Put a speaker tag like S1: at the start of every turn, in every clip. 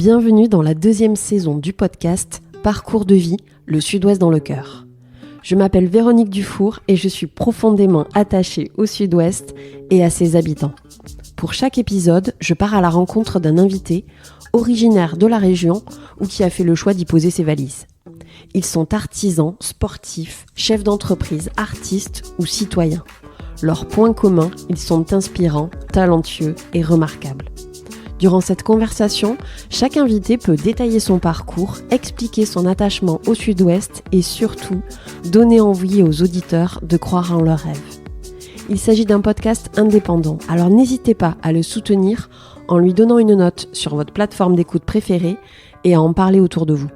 S1: Bienvenue dans la 2e saison du podcast Parcours de vie, le Sud-Ouest dans le cœur. Je m'appelle Véronique Dufour et je suis profondément attachée au Sud-Ouest et à ses habitants. Pour chaque épisode, je pars à la rencontre d'un invité originaire de la région ou qui a fait le choix d'y poser ses valises. Ils sont artisans, sportifs, chefs d'entreprise, artistes ou citoyens. Leurs points communs, ils sont inspirants, talentueux et remarquables. Durant cette conversation, chaque invité peut détailler son parcours, expliquer son attachement au Sud-Ouest et surtout donner envie aux auditeurs de croire en leurs rêves. Il s'agit d'un podcast indépendant, alors n'hésitez pas à le soutenir en lui donnant une note sur votre plateforme d'écoute préférée et à en parler autour de vous.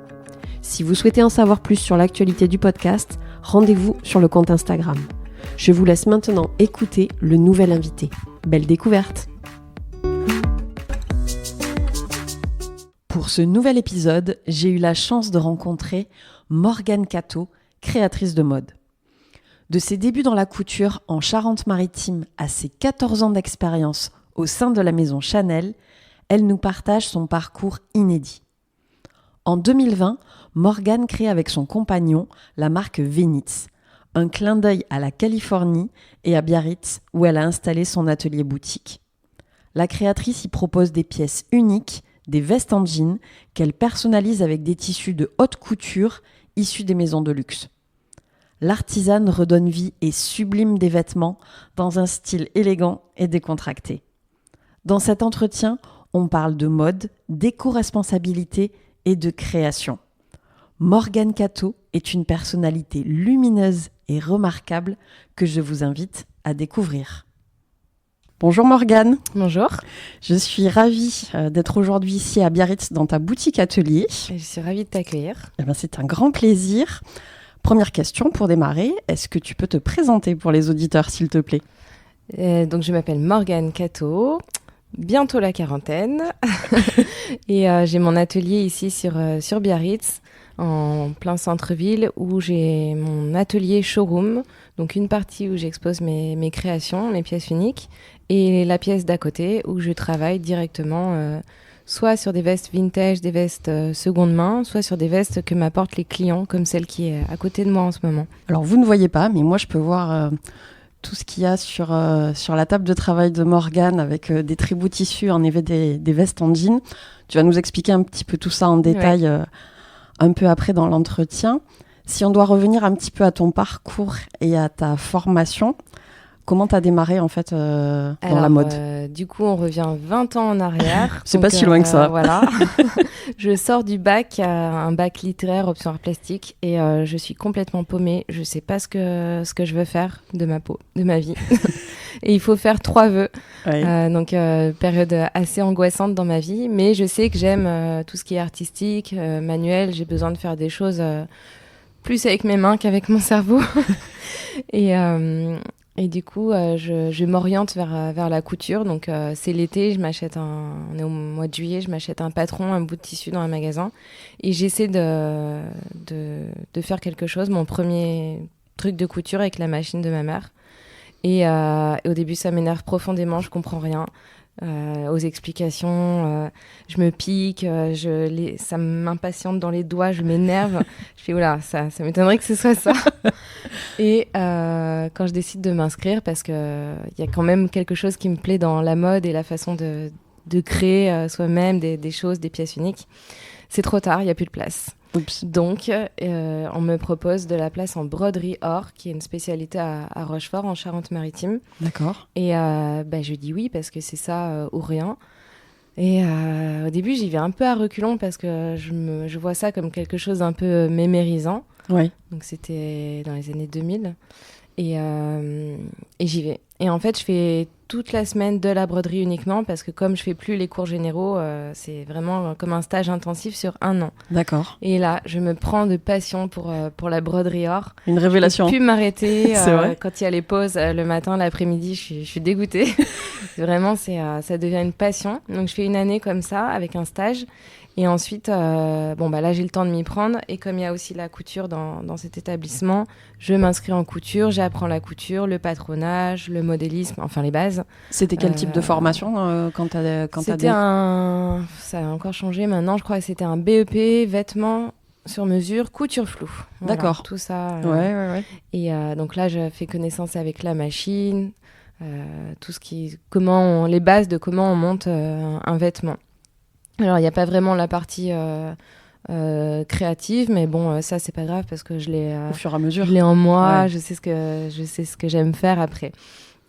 S1: Si vous souhaitez en savoir plus sur l'actualité du podcast, rendez-vous sur le compte Instagram. Je vous laisse maintenant écouter le nouvel invité. Belle découverte! Pour ce nouvel épisode, j'ai eu la chance de rencontrer Morgane Catto, créatrice de mode. De ses débuts dans la couture en Charente-Maritime à ses 14 ans d'expérience au sein de la maison Chanel, elle nous partage son parcours inédit. En 2020, Morgane crée avec son compagnon la marque Venitz, un clin d'œil à la Californie et à Biarritz où elle a installé son atelier boutique. La créatrice y propose des pièces uniques, des vestes en jean qu'elle personnalise avec des tissus de haute couture issus des maisons de luxe. L'artisane redonne vie et sublime des vêtements dans un style élégant et décontracté. Dans cet entretien, on parle de mode, d'éco-responsabilité et de création. Morgane Catto est une personnalité lumineuse et remarquable que je vous invite à découvrir. Bonjour Morgane.
S2: Bonjour.
S1: Je suis ravie d'être aujourd'hui ici à Biarritz dans ta boutique atelier.
S2: Je suis ravie de t'accueillir.
S1: C'est un grand plaisir. Première question pour démarrer, est-ce que tu peux te présenter pour les auditeurs s'il te plaît ?
S2: Donc je m'appelle Morgane Catto, bientôt la quarantaine et j'ai mon atelier ici sur Biarritz, en plein centre-ville, où j'ai mon atelier showroom, donc une partie où j'expose mes créations, mes pièces uniques, et la pièce d'à côté où je travaille directement soit sur des vestes vintage, des vestes seconde main, soit sur des vestes que m'apportent les clients, comme celle qui est à côté de moi en ce moment.
S1: Alors vous ne voyez pas, mais moi je peux voir tout ce qu'il y a sur la table de travail de Morgane avec des très beaux tissus, en effet des vestes en jean. Tu vas nous expliquer un petit peu tout ça en détail un peu après dans l'entretien. Si on doit revenir un petit peu à ton parcours et à ta formation, comment tu as démarré en fait dans la mode ?
S2: Du coup, on revient 20 ans en arrière.
S1: C'est pas si loin que ça.
S2: Voilà. Je sors du bac, un bac littéraire, option art plastique, et je suis complètement paumée. Je sais pas ce que je veux faire de ma peau, de ma vie. Et il faut faire 3 vœux. Oui. Donc, période assez angoissante dans ma vie. Mais je sais que j'aime tout ce qui est artistique, manuel. J'ai besoin de faire des choses plus avec mes mains qu'avec mon cerveau. Et du coup, je m'oriente vers la couture. Donc, c'est l'été, on est au mois de juillet, je m'achète un patron, un bout de tissu dans un magasin. Et j'essaie de faire quelque chose, mon premier truc de couture avec la machine de ma mère. Et au début, ça m'énerve profondément, je comprends rien aux explications. Je me pique, ça m'impatiente dans les doigts, je m'énerve. Je fais, oula, ça m'étonnerait que ce soit ça. Et quand je décide de m'inscrire, parce qu'il y a quand même quelque chose qui me plaît dans la mode et la façon de créer soi-même des choses, des pièces uniques, c'est trop tard, il n'y a plus de place. Oups. Donc, on me propose de la place en broderie or, qui est une spécialité à Rochefort, en Charente-Maritime.
S1: D'accord.
S2: Et je dis oui, parce que c'est ça ou rien. Et au début, j'y vais un peu à reculons, parce que je vois ça comme quelque chose d'un peu mémérisant.
S1: Oui.
S2: Donc, c'était dans les années 2000. Et j'y vais. Et en fait, je fais toute la semaine de la broderie uniquement, parce que comme je fais plus les cours généraux, c'est vraiment comme un stage intensif sur 1 an.
S1: D'accord.
S2: Et là, je me prends de passion pour la broderie or.
S1: Une révélation.
S2: Je ne peux plus m'arrêter.
S1: C'est vrai.
S2: Quand il y a les pauses le matin, l'après-midi, je suis dégoûtée. Vraiment, ça devient une passion. Donc, je fais une année comme ça, avec un stage. Et ensuite, là, j'ai le temps de m'y prendre. Et comme il y a aussi la couture dans cet établissement, je m'inscris en couture, j'apprends la couture, le patronage, le modélisme, enfin les bases.
S3: C'était quel type de formation quand
S2: Ça a encore changé maintenant. Je crois que c'était un BEP, vêtements sur mesure, couture floue. Voilà,
S3: d'accord.
S2: Tout ça.
S3: Ouais.
S2: Et donc là, je fais connaissance avec la machine, tout ce les bases de comment on monte un vêtement. Alors, il n'y a pas vraiment la partie créative, mais bon, ça, c'est pas grave parce que je l'ai
S3: au fur et à mesure.
S2: Je l'ai en moi,
S3: Ouais.
S2: je sais ce que j'aime faire après.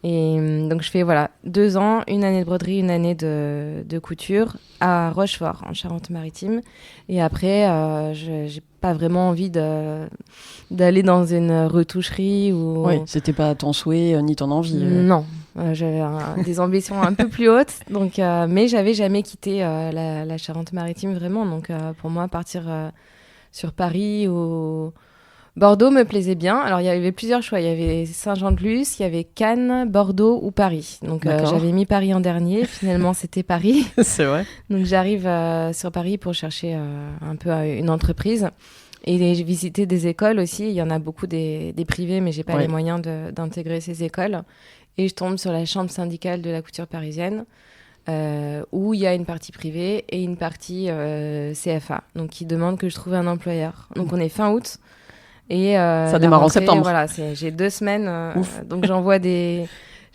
S2: Et donc, je fais 2 ans, une année de broderie, une année de couture à Rochefort, en Charente-Maritime. Et après, j'ai pas vraiment envie d'aller dans une retoucherie ou...
S3: Oui, c'était pas ton souhait ni ton envie.
S2: Non, j'avais des ambitions un peu plus hautes, donc, mais j'avais jamais quitté la Charente-Maritime vraiment. Donc pour moi, partir sur Paris ou Bordeaux me plaisait bien. Alors il y avait plusieurs choix. Il y avait Saint-Jean-de-Luz, il y avait Cannes, Bordeaux ou Paris. Donc j'avais mis Paris en dernier. Finalement, c'était Paris.
S3: C'est vrai.
S2: Donc j'arrive sur Paris pour chercher un peu une entreprise. Et j'ai visité des écoles aussi. Il y en a beaucoup des privés, mais j'ai pas les moyens d'intégrer ces écoles. Et je tombe sur la chambre syndicale de la couture parisienne, où il y a une partie privée et une partie CFA, donc qui demande que je trouve un employeur. Donc on est fin août. Et
S3: ça démarre en septembre.
S2: Voilà, j'ai 2 semaines. Donc j'envoie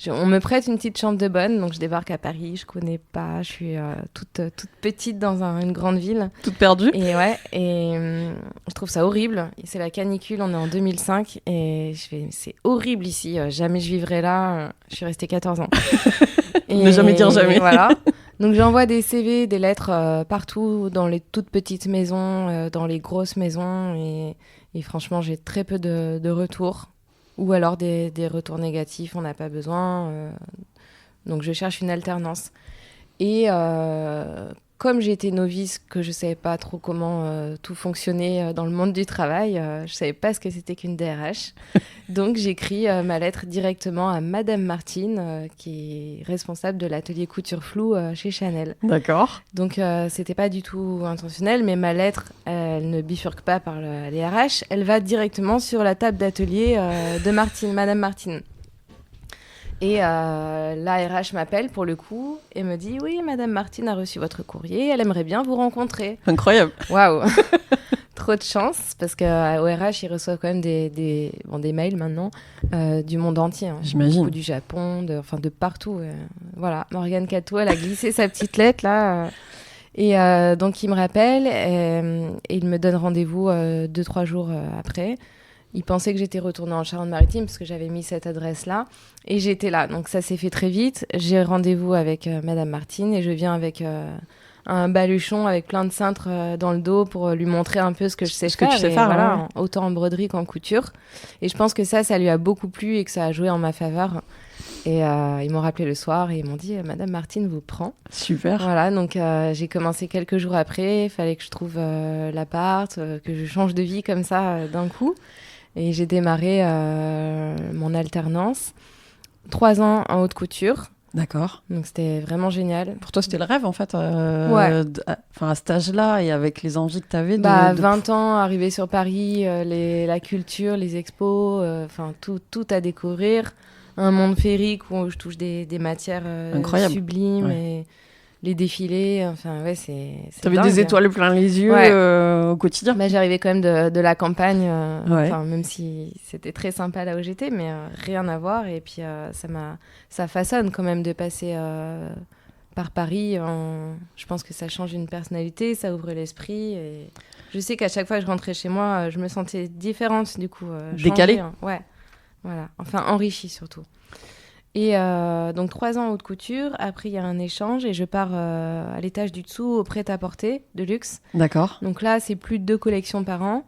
S2: on me prête une petite chambre de bonne, donc je débarque à Paris, je connais pas, je suis toute petite dans une grande ville.
S3: Toute perdue.
S2: Et je trouve ça horrible. C'est la canicule, on est en 2005 et c'est horrible ici, jamais je vivrai là, je suis restée 14 ans.
S3: Ne jamais dire jamais.
S2: Voilà. Donc j'envoie des CV, des lettres partout, dans les toutes petites maisons, dans les grosses maisons et franchement j'ai très peu de retours. Ou alors des retours négatifs, on n'a pas besoin. Donc je cherche une alternance. Et comme j'étais novice, que je ne savais pas trop comment tout fonctionnait dans le monde du travail, je ne savais pas ce que c'était qu'une DRH. Donc j'écris ma lettre directement à Madame Martine, qui est responsable de l'atelier couture floue chez Chanel.
S3: D'accord.
S2: Donc c'était pas du tout intentionnel, mais ma lettre, elle ne bifurque pas par les RH, elle va directement sur la table d'atelier de Madame Martine. Et la RH m'appelle pour le coup et me dit « Oui, Madame Martine a reçu votre courrier, elle aimerait bien vous rencontrer. »
S3: Incroyable.
S2: Waouh. Trop de chance, parce qu'au RH, ils reçoivent quand même des mails maintenant du monde entier. Hein.
S3: J'imagine.
S2: Beaucoup du Japon, de partout. Voilà, Morgane Cato, elle a glissé sa petite lettre là. Et donc, il me rappelle et il me donne rendez-vous 2-3 jours après. Il pensait que j'étais retournée en Charente-Maritime parce que j'avais mis cette adresse-là. Et j'étais là. Donc, ça s'est fait très vite. J'ai rendez-vous avec Madame Martine et je viens avec un baluchon avec plein de cintres dans le dos pour lui montrer un peu ce que je sais faire.
S3: Que tu sais faire,
S2: voilà,
S3: ouais.
S2: Autant en broderie qu'en couture. Et je pense que ça lui a beaucoup plu et que ça a joué en ma faveur. Et ils m'ont rappelé le soir et ils m'ont dit « Madame Martine vous prend ».
S3: Super.
S2: Voilà, donc j'ai commencé quelques jours après. Il fallait que je trouve l'appart, que je change de vie comme ça d'un coup. Et j'ai démarré mon alternance. 3 ans en haute couture.
S3: D'accord.
S2: Donc c'était vraiment génial.
S3: Pour toi, c'était le rêve en fait.
S2: Ouais.
S3: À cet âge-là et avec les envies que tu avais
S2: 20 ans, arriver sur Paris, la culture, les expos, tout à découvrir. Un monde féerique où je touche des matières sublimes.
S3: Ouais.
S2: Et les défilés, c'est
S3: T'avais
S2: dingue.
S3: des étoiles plein les yeux au quotidien.
S2: J'arrivais quand même de la campagne,
S3: Ouais.
S2: même si c'était très sympa là où j'étais, mais rien à voir. Et puis ça façonne quand même de passer par Paris. Je pense que ça change une personnalité, ça ouvre l'esprit. Et je sais qu'à chaque fois que je rentrais chez moi, je me sentais différente du coup.
S3: Décalée.
S2: Ouais, voilà. Enfin, enrichie surtout. Et donc 3 ans en haute couture. Après, il y a un échange et je pars à l'étage du dessous au prêt-à-porter de luxe.
S3: D'accord.
S2: Donc là, c'est plus 2 collections par an,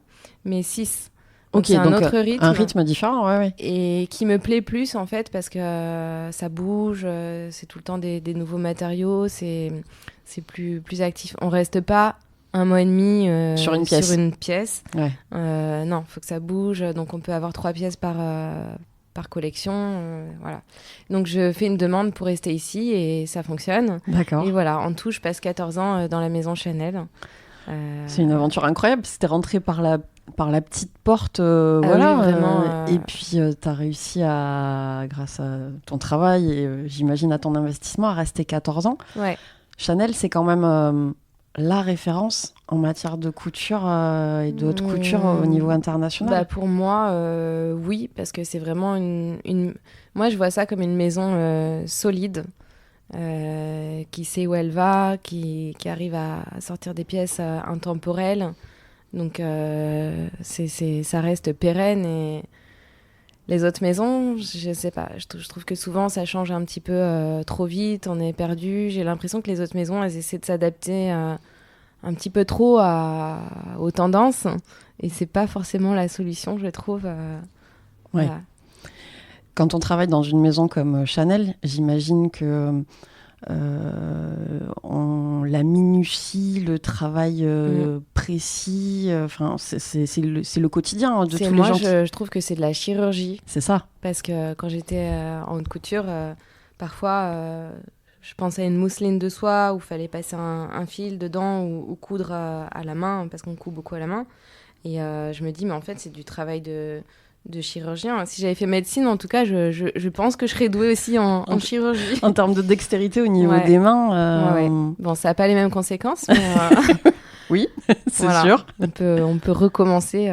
S2: mais 6.
S3: Donc
S2: c'est un autre rythme.
S3: Un rythme différent, ouais.
S2: Et qui me plaît plus, en fait, parce que ça bouge, c'est tout le temps des nouveaux matériaux, c'est plus actif. On reste pas 1 mois et demi
S3: sur une pièce.
S2: Ouais. Non, il faut que ça bouge. Donc, on peut avoir 3 pièces par par collection. Voilà. Donc, je fais une demande pour rester ici et ça fonctionne.
S3: D'accord.
S2: Et voilà, en tout, je passe 14 ans dans la maison Chanel.
S3: C'est une aventure incroyable. C'était rentré par la petite porte,
S2: oui, vraiment.
S3: Et puis, tu as réussi grâce à ton travail et j'imagine à ton investissement, à rester 14 ans.
S2: Ouais.
S3: Chanel, c'est quand même la référence en matière de couture et de haute couture au niveau international.
S2: Pour moi, oui, parce que c'est vraiment Moi, je vois ça comme une maison solide, qui sait où elle va, qui arrive à sortir des pièces intemporelles. Donc, ça reste pérenne. Et les autres maisons, je sais pas. Je trouve que souvent, ça change un petit peu trop vite. On est perdu. J'ai l'impression que les autres maisons, elles essaient de s'adapter un petit peu trop aux tendances. Et c'est pas forcément la solution, je trouve.
S3: Ouais.
S2: Voilà.
S3: Quand on travaille dans une maison comme Chanel, j'imagine que la minutie, le travail précis, c'est le quotidien de tous les gens.
S2: Je trouve que c'est de la chirurgie.
S3: C'est ça.
S2: Parce que quand j'étais en haute couture, parfois, je pensais à une mousseline de soie où il fallait passer un fil dedans ou coudre à la main, parce qu'on coud beaucoup à la main. Et je me dis, mais en fait, c'est du travail de chirurgien. Si j'avais fait médecine, en tout cas, je pense que je serais douée aussi en chirurgie.
S3: En termes de dextérité au niveau des mains.
S2: Ouais. Bon, ça n'a pas les mêmes conséquences, mais
S3: oui, c'est
S2: voilà.
S3: sûr.
S2: On peut recommencer.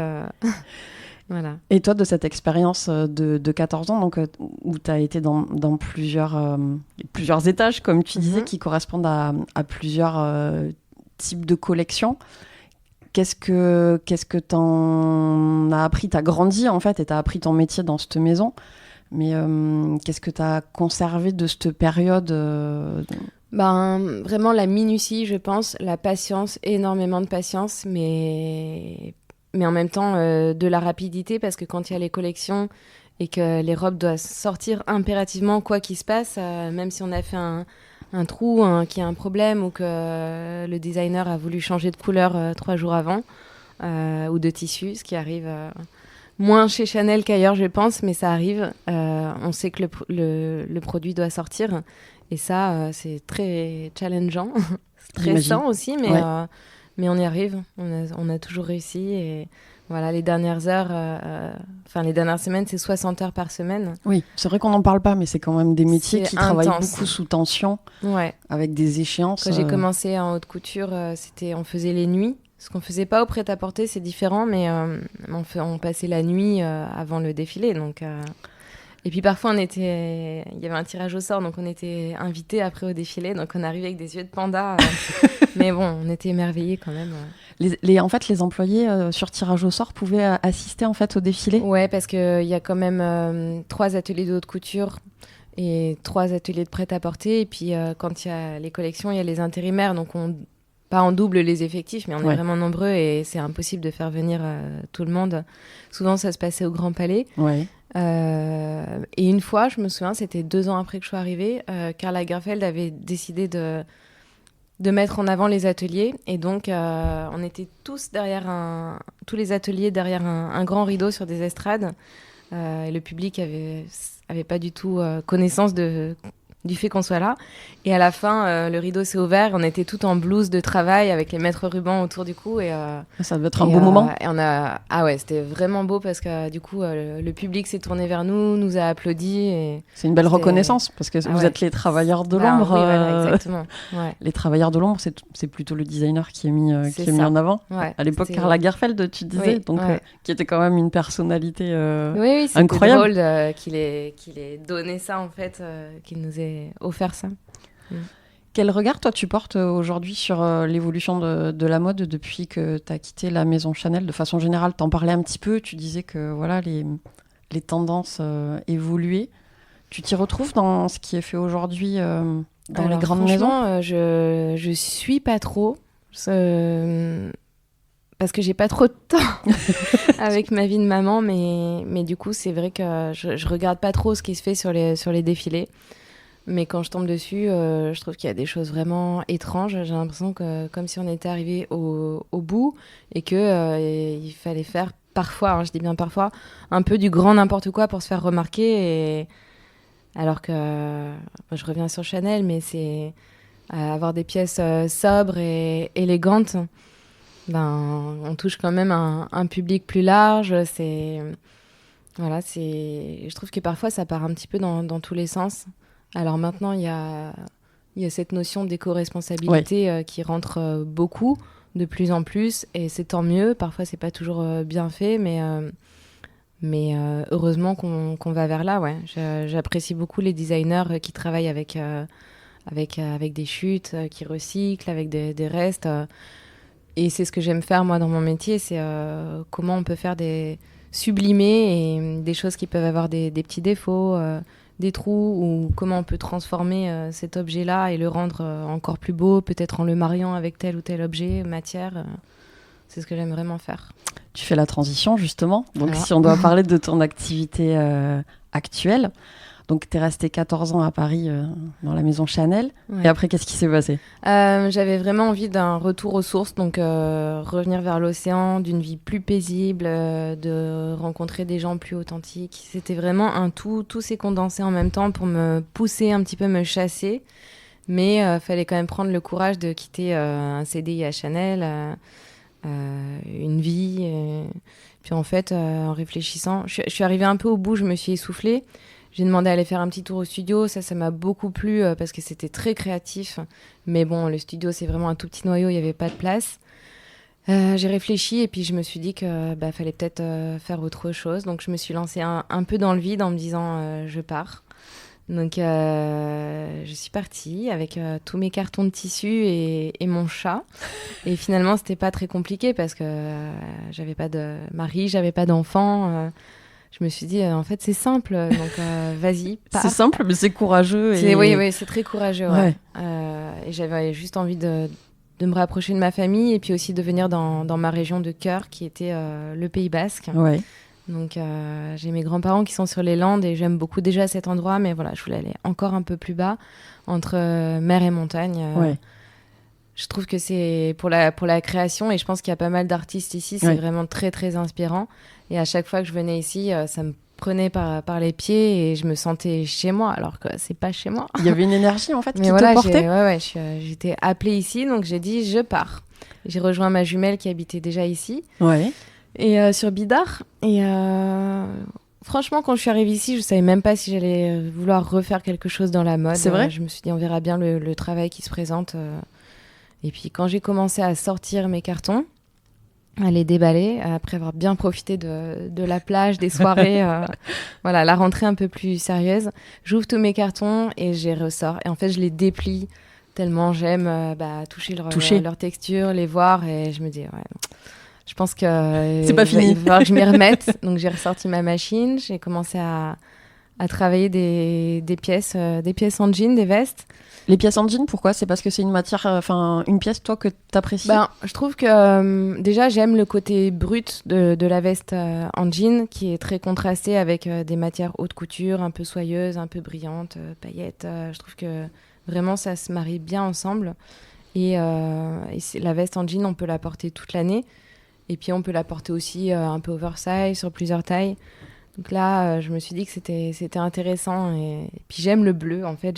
S2: Voilà.
S3: Et toi, de cette expérience de 14 ans, donc, où tu as été dans plusieurs étages, comme tu disais, qui correspondent à plusieurs types de collections, qu'est-ce que t'en as appris? T'as grandi, en fait, et t'as appris ton métier dans cette maison. Mais qu'est-ce que t'as conservé de cette période
S2: Vraiment la minutie, je pense, la patience, énormément de patience, mais en même temps de la rapidité, parce que quand il y a les collections et que les robes doivent sortir impérativement, quoi qu'il se passe, même si on a fait un trou, qu'il y a un problème, ou que le designer a voulu changer de couleur 3 jours avant, ou de tissu, ce qui arrive moins chez Chanel qu'ailleurs, je pense, mais ça arrive. On sait que le produit doit sortir, et ça, c'est très challengeant, stressant aussi, mais on y arrive. On a toujours réussi, et voilà, les dernières heures, les dernières semaines, c'est 60 heures par semaine.
S3: Oui, c'est vrai qu'on n'en parle pas, mais c'est quand même des métiers qui travaillent beaucoup sous tension,
S2: ouais.
S3: Avec des échéances.
S2: Quand j'ai commencé en haute couture, on faisait les nuits. Ce qu'on faisait pas au prêt-à-porter, c'est différent, mais on passait la nuit avant le défilé. Donc, et puis parfois, il y avait un tirage au sort, donc on était invités après au défilé, donc on arrivait avec des yeux de panda. Mais bon, on était émerveillés quand même.
S3: En fait, les employés sur tirage au sort pouvaient assister en fait au défilé.
S2: Ouais, parce qu'il y a quand même 3 ateliers de haute couture et 3 ateliers de prêt-à-porter. Et puis quand il y a les collections, il y a les intérimaires, donc pas en double les effectifs, mais on est vraiment nombreux et c'est impossible de faire venir tout le monde. Souvent, ça se passait au Grand Palais.
S3: Ouais.
S2: Et une fois, je me souviens, c'était 2 ans après que je sois arrivée, Karl Lagerfeld avait décidé de mettre en avant les ateliers. Et donc, on était tous tous les ateliers derrière un grand rideau sur des estrades. Et le public avait pas du tout connaissance du fait qu'on soit là. Et à la fin, le rideau s'est ouvert. On était tous en blouse de travail avec les maîtres rubans autour du cou. Et,
S3: ça devait être un beau moment.
S2: Et c'était vraiment beau parce que du coup, le public s'est tourné vers nous a applaudi. Et
S3: c'est une belle reconnaissance parce que vous êtes les travailleurs de l'ombre.
S2: Oui, voilà, exactement. Ouais.
S3: Les travailleurs de l'ombre, c'est plutôt le designer qui est mis en avant.
S2: Ouais,
S3: à l'époque, Karl Lagerfeld, tu disais, qui était quand même une personnalité
S2: oui,
S3: incroyable.
S2: C'est drôle qu'il ait donné ça, en fait, qu'il nous ait offert ça.
S3: Quel regard, toi, tu portes aujourd'hui sur l'évolution de la mode depuis que tu as quitté la maison Chanel? De façon générale, t'en parlais un petit peu, tu disais que voilà, les tendances évoluaient. Tu t'y retrouves dans ce qui est fait aujourd'hui dans les grandes maisons?
S2: Je suis pas trop. Parce que j'ai pas trop de temps avec ma vie de maman, mais du coup, c'est vrai que je regarde pas trop ce qui se fait sur les défilés. Mais quand je tombe dessus, je trouve qu'il y a des choses vraiment étranges. J'ai l'impression que comme si on était arrivé au bout et qu'il fallait faire parfois, je dis bien parfois, un peu du grand n'importe quoi pour se faire remarquer. Et alors que je reviens sur Chanel, mais c'est avoir des pièces sobres et élégantes. On touche quand même un public plus large. Je trouve que parfois ça part un petit peu dans tous les sens. Alors maintenant, il y a cette notion d'éco-responsabilité qui rentre beaucoup, de plus en plus, et c'est tant mieux. Parfois, c'est pas toujours bien fait, mais heureusement qu'on va vers là. Ouais. J'apprécie beaucoup les designers qui travaillent avec des chutes, qui recyclent, avec des restes. Et c'est ce que j'aime faire, moi, dans mon métier, c'est comment on peut faire sublimer et des choses qui peuvent avoir des petits défauts, des trous, ou comment on peut transformer cet objet-là et le rendre encore plus beau, peut-être en le mariant avec tel ou tel objet, matière. C'est ce que j'aime vraiment faire.
S3: Tu fais la transition, justement. Donc,
S2: Alors.
S3: si on doit parler de ton activité actuelle, donc tu es restée 14 ans à Paris dans la maison Chanel. Ouais. Et après, qu'est-ce qui s'est passé ?
S2: J'avais vraiment envie d'un retour aux sources, donc revenir vers l'océan, d'une vie plus paisible, de rencontrer des gens plus authentiques. C'était vraiment un tout s'est condensé en même temps pour me pousser un petit peu, me chasser. Mais fallait quand même prendre le courage de quitter un CDI à Chanel, une vie. Puis en fait, en réfléchissant, je suis arrivée un peu au bout, je me suis essoufflée. J'ai demandé à aller faire un petit tour au studio. Ça m'a beaucoup plu parce que c'était très créatif. Mais bon, le studio, c'est vraiment un tout petit noyau, il n'y avait pas de place. J'ai réfléchi et puis je me suis dit que fallait peut-être faire autre chose. Donc je me suis lancée un peu dans le vide en me disant je pars. Donc je suis partie avec tous mes cartons de tissu et mon chat. Et finalement, c'était pas très compliqué parce que j'avais pas de mari, j'avais pas d'enfant. Je me suis dit, en fait, c'est simple, donc vas-y, pars.
S3: C'est simple, mais c'est courageux.
S2: Oui, c'est très courageux. Ouais. Et j'avais juste envie de me rapprocher de ma famille et puis aussi de venir dans ma région de cœur, qui était le Pays Basque.
S3: Ouais.
S2: Donc, j'ai mes grands-parents qui sont sur les Landes et j'aime beaucoup déjà cet endroit, mais voilà, je voulais aller encore un peu plus bas, entre mer et montagne.
S3: Ouais.
S2: Je trouve que c'est pour la création, et je pense qu'il y a pas mal d'artistes ici, c'est vraiment très, très inspirant. Et à chaque fois que je venais ici, ça me prenait par les pieds et je me sentais chez moi, alors que c'est pas chez moi.
S3: Il y avait une énergie, en fait, qui
S2: te
S3: portait.
S2: J'étais appelée ici, donc j'ai dit, je pars. J'ai rejoint ma jumelle qui habitait déjà ici, sur Bidart. Et franchement, quand je suis arrivée ici, je savais même pas si j'allais vouloir refaire quelque chose dans la mode.
S3: C'est vrai ?
S2: Je me suis dit, on verra bien le travail qui se présente. Et puis quand j'ai commencé à sortir mes cartons, à les déballer, après avoir bien profité de la plage, des soirées, la rentrée un peu plus sérieuse, j'ouvre tous mes cartons et je les ressors. Et en fait, je les déplie tellement j'aime toucher leur texture, les voir, et je me dis, je pense que
S3: c'est pas fini.
S2: Il va falloir que je m'y remette. Donc j'ai ressorti ma machine, j'ai commencé à travailler des pièces en jean, des vestes.
S3: Les pièces en jean, pourquoi ? C'est parce que c'est une matière, une pièce, toi, que t'apprécies ?
S2: Je trouve que déjà, j'aime le côté brut de la veste en jean, qui est très contrasté avec des matières haute couture, un peu soyeuses, un peu brillantes, paillettes. Je trouve que vraiment, ça se marie bien ensemble. Et la veste en jean, on peut la porter toute l'année. Et puis, on peut la porter aussi un peu oversize, sur plusieurs tailles. Donc là, je me suis dit que c'était intéressant. Et puis, j'aime le bleu, en fait.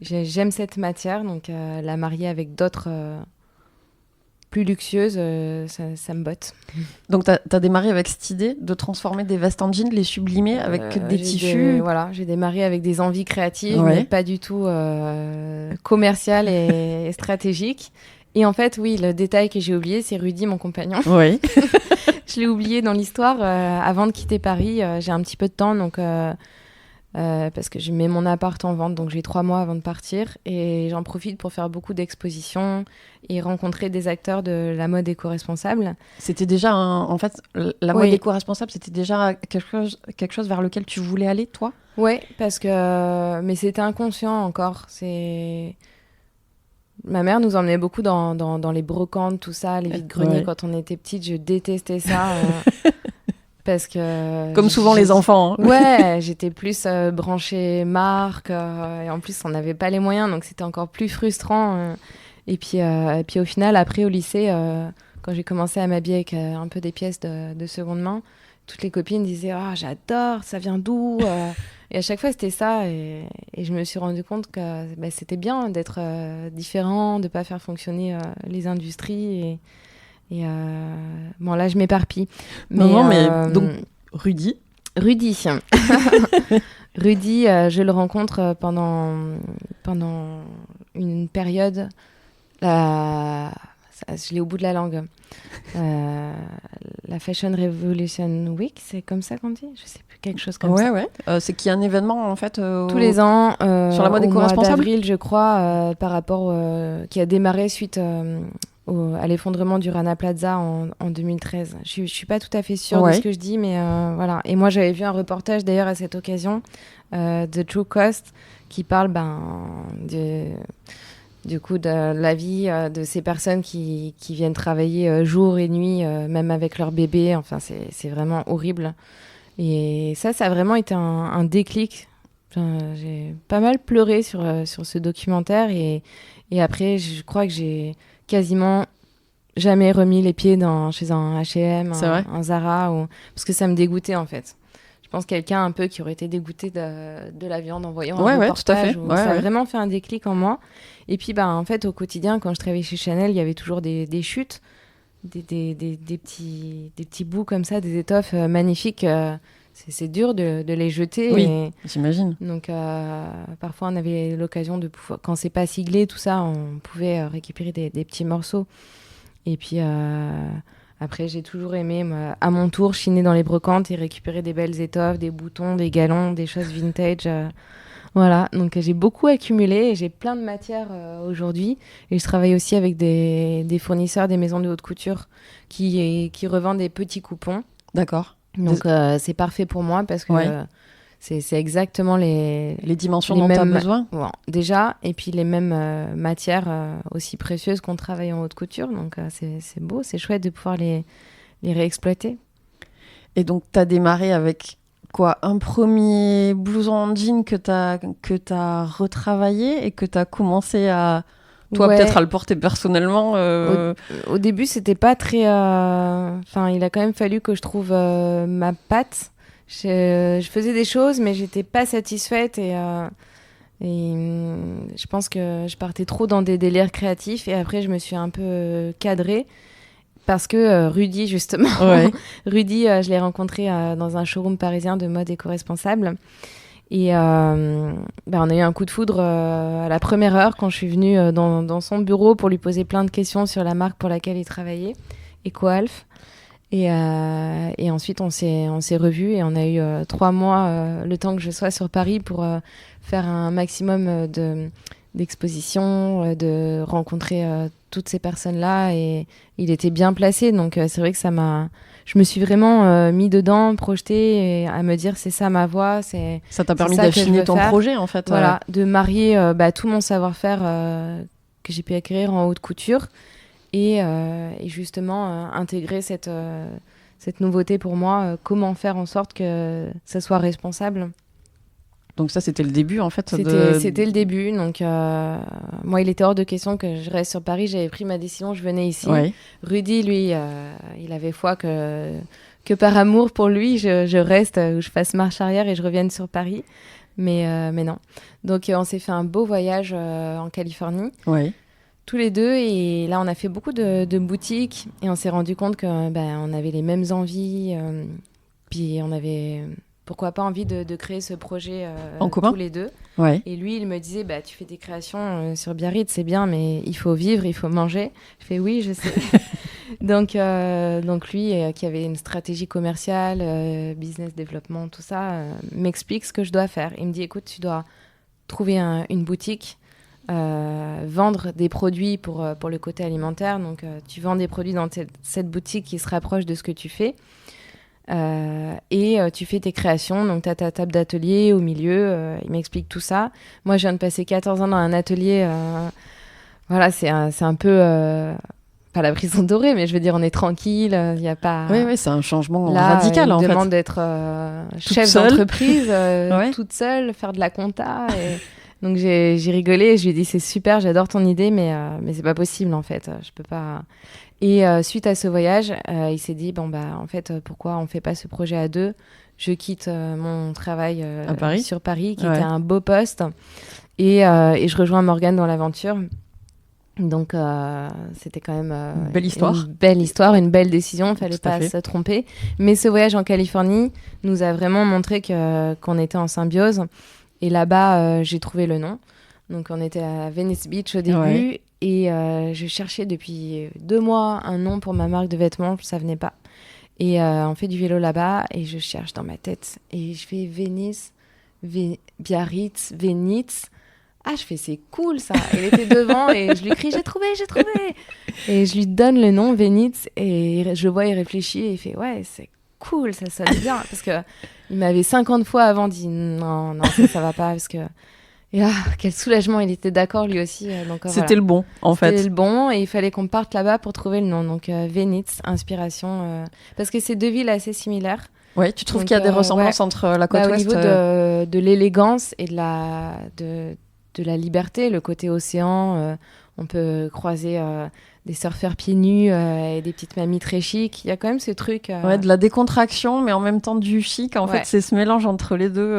S2: J'aime cette matière, donc la marier avec d'autres plus luxueuses, ça me botte.
S3: Donc t'as démarré avec cette idée de transformer des vestes en jean, les sublimer avec des tissus.
S2: J'ai démarré avec des envies créatives, mais pas du tout commerciales et stratégiques. Et en fait, oui, le détail que j'ai oublié, c'est Rudy, mon compagnon.
S3: Oui.
S2: Je l'ai oublié dans l'histoire. Avant de quitter Paris, j'ai un petit peu de temps, donc... parce que je mets mon appart en vente, donc j'ai 3 mois avant de partir, et j'en profite pour faire beaucoup d'expositions et rencontrer des acteurs de la mode éco-responsable.
S3: C'était déjà en fait, la mode éco-responsable, c'était déjà quelque chose vers lequel tu voulais aller, toi ?
S2: Oui, mais c'était inconscient encore. Ma mère nous emmenait beaucoup dans les brocantes, tout ça, les vides-greniers. Quand on était petite, je détestais ça. Parce que
S3: comme souvent les enfants. Hein.
S2: Ouais, j'étais plus branchée marque, et en plus on n'avait pas les moyens, donc c'était encore plus frustrant. Et puis au final, après au lycée, quand j'ai commencé à m'habiller avec un peu des pièces de seconde main, toutes les copines disaient « Ah, j'adore, ça vient d'où ?» Et à chaque fois, c'était ça. Et je me suis rendu compte que c'était bien d'être différent, de ne pas faire fonctionner les industries. Bon, là, je m'éparpille.
S3: Mais donc, Rudy.
S2: Rudy, je le rencontre pendant une période. Je l'ai au bout de la langue. La Fashion Revolution Week, c'est comme ça qu'on dit ? Je sais plus, quelque chose comme ça.
S3: Ouais. C'est qu'il y a un événement en fait
S2: tous les ans
S3: sur la mode éco-responsable.
S2: Au mois d'avril, je crois, par rapport qui a démarré suite à l'effondrement du Rana Plaza en 2013. Je suis pas tout à fait sûre de ce que je dis, mais voilà. Et moi, j'avais vu un reportage d'ailleurs à cette occasion de True Cost qui parle du coup de la vie de ces personnes qui viennent travailler jour et nuit, même avec leur bébé. Enfin, c'est vraiment horrible. Et ça a vraiment été un déclic. Enfin, j'ai pas mal pleuré sur ce documentaire. Et après, je crois que j'ai quasiment jamais remis les pieds chez un H&M, un Zara, parce que ça me dégoûtait en fait. Je pense quelqu'un un peu qui aurait été dégoûté de la viande en voyant un reportage.
S3: Tout à fait.
S2: Ça a vraiment fait un déclic en moi. Et puis, en fait, au quotidien, quand je travaillais chez Chanel, il y avait toujours des chutes, des petits bouts comme ça, des étoffes magnifiques. C'est dur de les jeter.
S3: Oui, j'imagine.
S2: Donc, parfois, on avait l'occasion de pouvoir... Quand c'est pas siglé, tout ça, on pouvait récupérer des petits morceaux. Et puis... Après, j'ai toujours aimé, à mon tour, chiner dans les brocantes et récupérer des belles étoffes, des boutons, des galons, des choses vintage. Voilà, donc j'ai beaucoup accumulé et j'ai plein de matières aujourd'hui. Et je travaille aussi avec des fournisseurs, des maisons de haute couture qui revendent des petits coupons.
S3: D'accord.
S2: Donc c'est parfait pour moi parce que c'est exactement les
S3: dimensions dont tu as besoin.
S2: Bon, déjà, et puis les mêmes matières aussi précieuses qu'on travaille en haute couture. Donc c'est beau, c'est chouette de pouvoir les réexploiter. Et
S3: donc tu as démarré avec quoi, un premier blouson en jean que t'as retravaillé et que tu as commencé à... Toi, peut-être à le porter personnellement.
S2: Au début, c'était pas très... Enfin, il a quand même fallu que je trouve ma patte. Je faisais des choses, mais j'étais pas satisfaite et je pense que je partais trop dans des délires créatifs et après je me suis un peu cadrée parce que Rudy justement, Rudy, je l'ai rencontré dans un showroom parisien de mode éco-responsable et on a eu un coup de foudre à la première heure quand je suis venue dans son bureau pour lui poser plein de questions sur la marque pour laquelle il travaillait, EcoAlf. Et ensuite, on s'est revus et on a eu 3 mois, le temps que je sois sur Paris pour faire un maximum d'expositions, de rencontrer toutes ces personnes-là. Et il était bien placé. Donc, c'est vrai que je me suis vraiment mis dedans, projetée, à me dire c'est ça ma voie.
S3: Ça t'a permis d'affiner ton projet, en fait.
S2: Voilà, de marier tout mon savoir-faire que j'ai pu acquérir en haute couture. Et justement intégrer cette nouveauté pour moi, comment faire en sorte que ça soit responsable.
S3: Donc ça, c'était le début en fait.
S2: C'était le début, donc moi il était hors de question que je reste sur Paris, j'avais pris ma décision, je venais ici. Rudy, lui, il avait foi que par amour pour lui, je reste, ou je fasse marche arrière et je revienne sur Paris, mais non. Donc on s'est fait un beau voyage en Californie. Tous les deux, et là on a fait beaucoup de boutiques et on s'est rendu compte que on avait les mêmes envies, puis on avait pourquoi pas envie de créer ce projet en commun tous les deux. Et lui il me disait tu fais des créations sur Biarritz, c'est bien, mais il faut vivre, il faut manger. Je fais oui, je sais. donc lui qui avait une stratégie commerciale, business développement, tout ça, m'explique ce que je dois faire. Il me dit écoute, tu dois trouver une boutique, vendre des produits pour le côté alimentaire. Donc, tu vends des produits dans cette boutique qui se rapproche de ce que tu fais. Et tu fais tes créations. Donc, tu as ta table d'atelier au milieu. Il m'explique tout ça. Moi, je viens de passer 14 ans dans un atelier. Voilà, c'est un peu... pas la prison dorée, mais je veux dire, on est tranquille. Il y a pas...
S3: Oui, c'est un changement radical, en fait.
S2: On demande d'être chef d'entreprise, toute seule, faire de la compta. Donc j'ai rigolé et je lui ai dit c'est super, j'adore ton idée, mais c'est pas possible en fait, je peux pas. Et suite à ce voyage, il s'est dit bon bah en fait pourquoi on fait pas ce projet à deux? Je quitte mon travail
S3: à Paris
S2: sur Paris, qui était un beau poste, et je rejoins Morgane dans l'aventure. Donc c'était quand même
S3: une belle histoire,
S2: une belle décision, il fallait pas se tromper. Mais ce voyage en Californie nous a vraiment montré qu'on était en symbiose. Et là-bas, j'ai trouvé le nom. Donc on était à Venice Beach au début, et je cherchais depuis 2 mois un nom pour ma marque de vêtements, ça venait pas. Et on fait du vélo là-bas, et je cherche dans ma tête, et je fais Venice, Biarritz, Venice. Ah, je fais, c'est cool ça. Elle était devant et je lui crie, j'ai trouvé. Et je lui donne le nom, Venice, et je vois, il réfléchit et il fait, ouais, c'est cool, ça sonne bien. Parce que il m'avait 50 fois avant dit, non, ça va pas. Parce que... Et là, quel soulagement, il était d'accord lui aussi. Donc,
S3: c'était le bon, en fait.
S2: C'était le bon, et il fallait qu'on parte là-bas pour trouver le nom. Donc, Venice, inspiration. Parce que c'est 2 villes assez similaires.
S3: Ouais, tu trouves qu'il y a des ressemblances entre la côte ouest...
S2: Au niveau de l'élégance et de la liberté, le côté océan, on peut croiser des surfeurs pieds nus et des petites mamies très chic. Il y a quand même ce truc...
S3: Ouais, de la décontraction, mais en même temps du chic. En fait, c'est ce mélange entre les deux.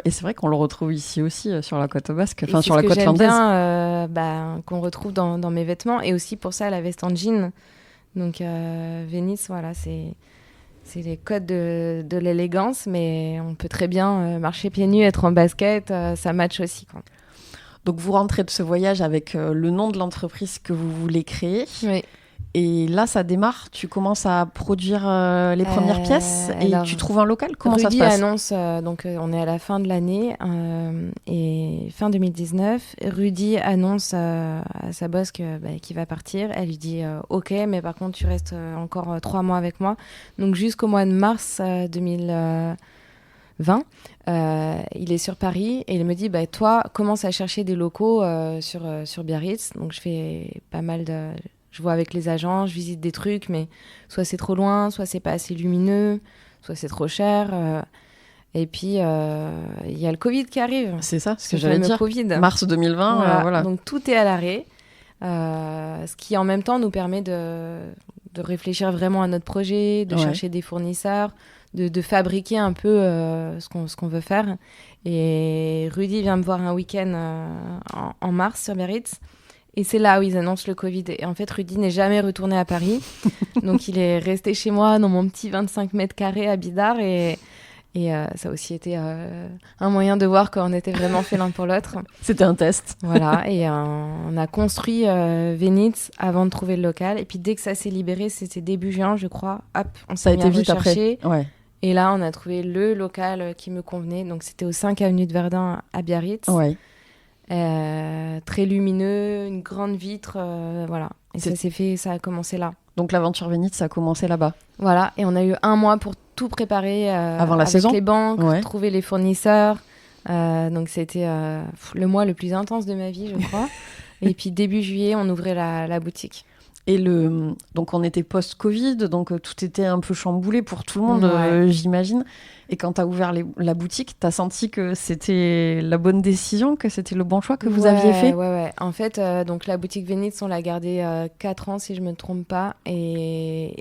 S3: Et c'est vrai qu'on le retrouve ici aussi, sur la côte basque, enfin sur la côte landaise.
S2: C'est bien qu'on retrouve dans mes vêtements. Et aussi pour ça, la veste en jean. Donc Venice, voilà, c'est les codes de l'élégance, mais on peut très bien marcher pieds nus, être en basket, ça match aussi, quoi.
S3: Donc, vous rentrez de ce voyage avec le nom de l'entreprise que vous voulez créer.
S2: Oui.
S3: Et là, ça démarre. Tu commences à produire les premières pièces et tu trouves un local. Comment
S2: Rudy
S3: ça se passe?
S2: annonce, donc on est à la fin de l'année et fin 2019. Rudy annonce à sa boss qu'il va partir. Elle lui dit OK, mais par contre, tu restes encore 3 mois avec moi. Donc, jusqu'au mois de mars 2020. Il est sur Paris et il me dit toi commence à chercher des locaux sur Biarritz. Donc je fais pas mal je vois avec les agents, je visite des trucs, mais soit c'est trop loin, soit c'est pas assez lumineux, soit c'est trop cher, et puis il y a le Covid qui arrive.
S3: C'est ça ce que j'allais dire.
S2: COVID.
S3: Mars 2020, voilà.
S2: Donc tout est à l'arrêt, ce qui en même temps nous permet de réfléchir vraiment à notre projet, de chercher des fournisseurs, de fabriquer un peu ce qu'on veut faire. Et Rudy vient me voir un week-end en mars sur Biarritz. Et c'est là où ils annoncent le Covid. Et en fait, Rudy n'est jamais retourné à Paris. Donc, il est resté chez moi dans mon petit 25 mètres carrés à Bidart. Et ça a aussi été un moyen de voir qu'on était vraiment fait l'un pour l'autre.
S3: C'était un test.
S2: Voilà. Et on a construit Venice avant de trouver le local. Et puis, dès que ça s'est libéré, c'était début juin, je crois. Hop, on s'est mis à rechercher.
S3: Ouais.
S2: Et là, on a trouvé le local qui me convenait. Donc, c'était au 5 avenue de Verdun à Biarritz.
S3: Ouais.
S2: Très lumineux, une grande vitre, voilà. Et ça s'est fait, ça a commencé là.
S3: Donc, l'aventure Venice, ça a commencé là-bas.
S2: Voilà. Et on a eu 1 mois pour tout préparer
S3: avant la
S2: avec
S3: saison.
S2: Les banques, trouver les fournisseurs. Donc, c'était le mois le plus intense de ma vie, je crois. Et puis, début juillet, on ouvrait la boutique.
S3: Et donc on était post-Covid, donc tout était un peu chamboulé pour tout le monde, j'imagine. Et quand tu as ouvert la boutique, tu as senti que c'était la bonne décision, que c'était le bon choix que vous aviez fait?
S2: Ouais. En fait, donc la boutique Venice, on l'a gardée 4 ans, si je ne me trompe pas. Et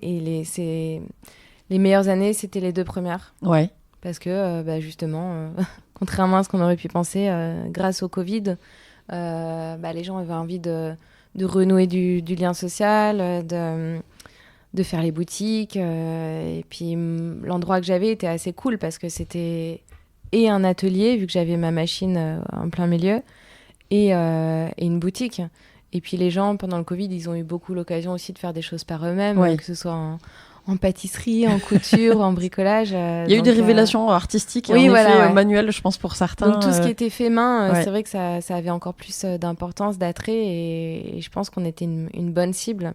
S2: les meilleures années, c'était les 2 premières.
S3: Ouais.
S2: Parce que, justement, contrairement à ce qu'on aurait pu penser, grâce au Covid, les gens avaient envie de renouer du lien social, de faire les boutiques. Et puis, l'endroit que j'avais était assez cool parce que c'était et un atelier, vu que j'avais ma machine en plein milieu, et une boutique. Et puis, les gens, pendant le Covid, ils ont eu beaucoup l'occasion aussi de faire des choses par eux-mêmes, que ce soit en pâtisserie, en couture, en bricolage.
S3: Il y a eu des révélations artistiques et manuelles, je pense, pour certains.
S2: Donc tout ce qui était fait main, c'est vrai que ça avait encore plus d'importance, d'attrait, et je pense qu'on était une bonne cible.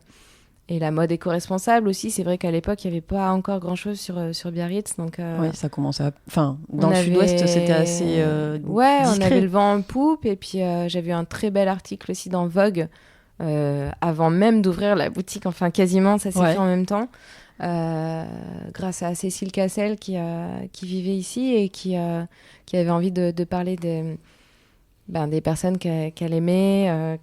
S2: Et la mode éco-responsable aussi, c'est vrai qu'à l'époque, il n'y avait pas encore grand-chose sur Biarritz. Donc,
S3: ça commençait à... Enfin, dans le sud-ouest, c'était assez discret.
S2: On avait le vent en poupe, et puis j'ai vu un très bel article aussi dans Vogue, avant même d'ouvrir la boutique, enfin quasiment, ça s'est fait en même temps. Grâce à Cécile Cassel qui vivait ici et qui avait envie de parler des personnes qu'elle aimait,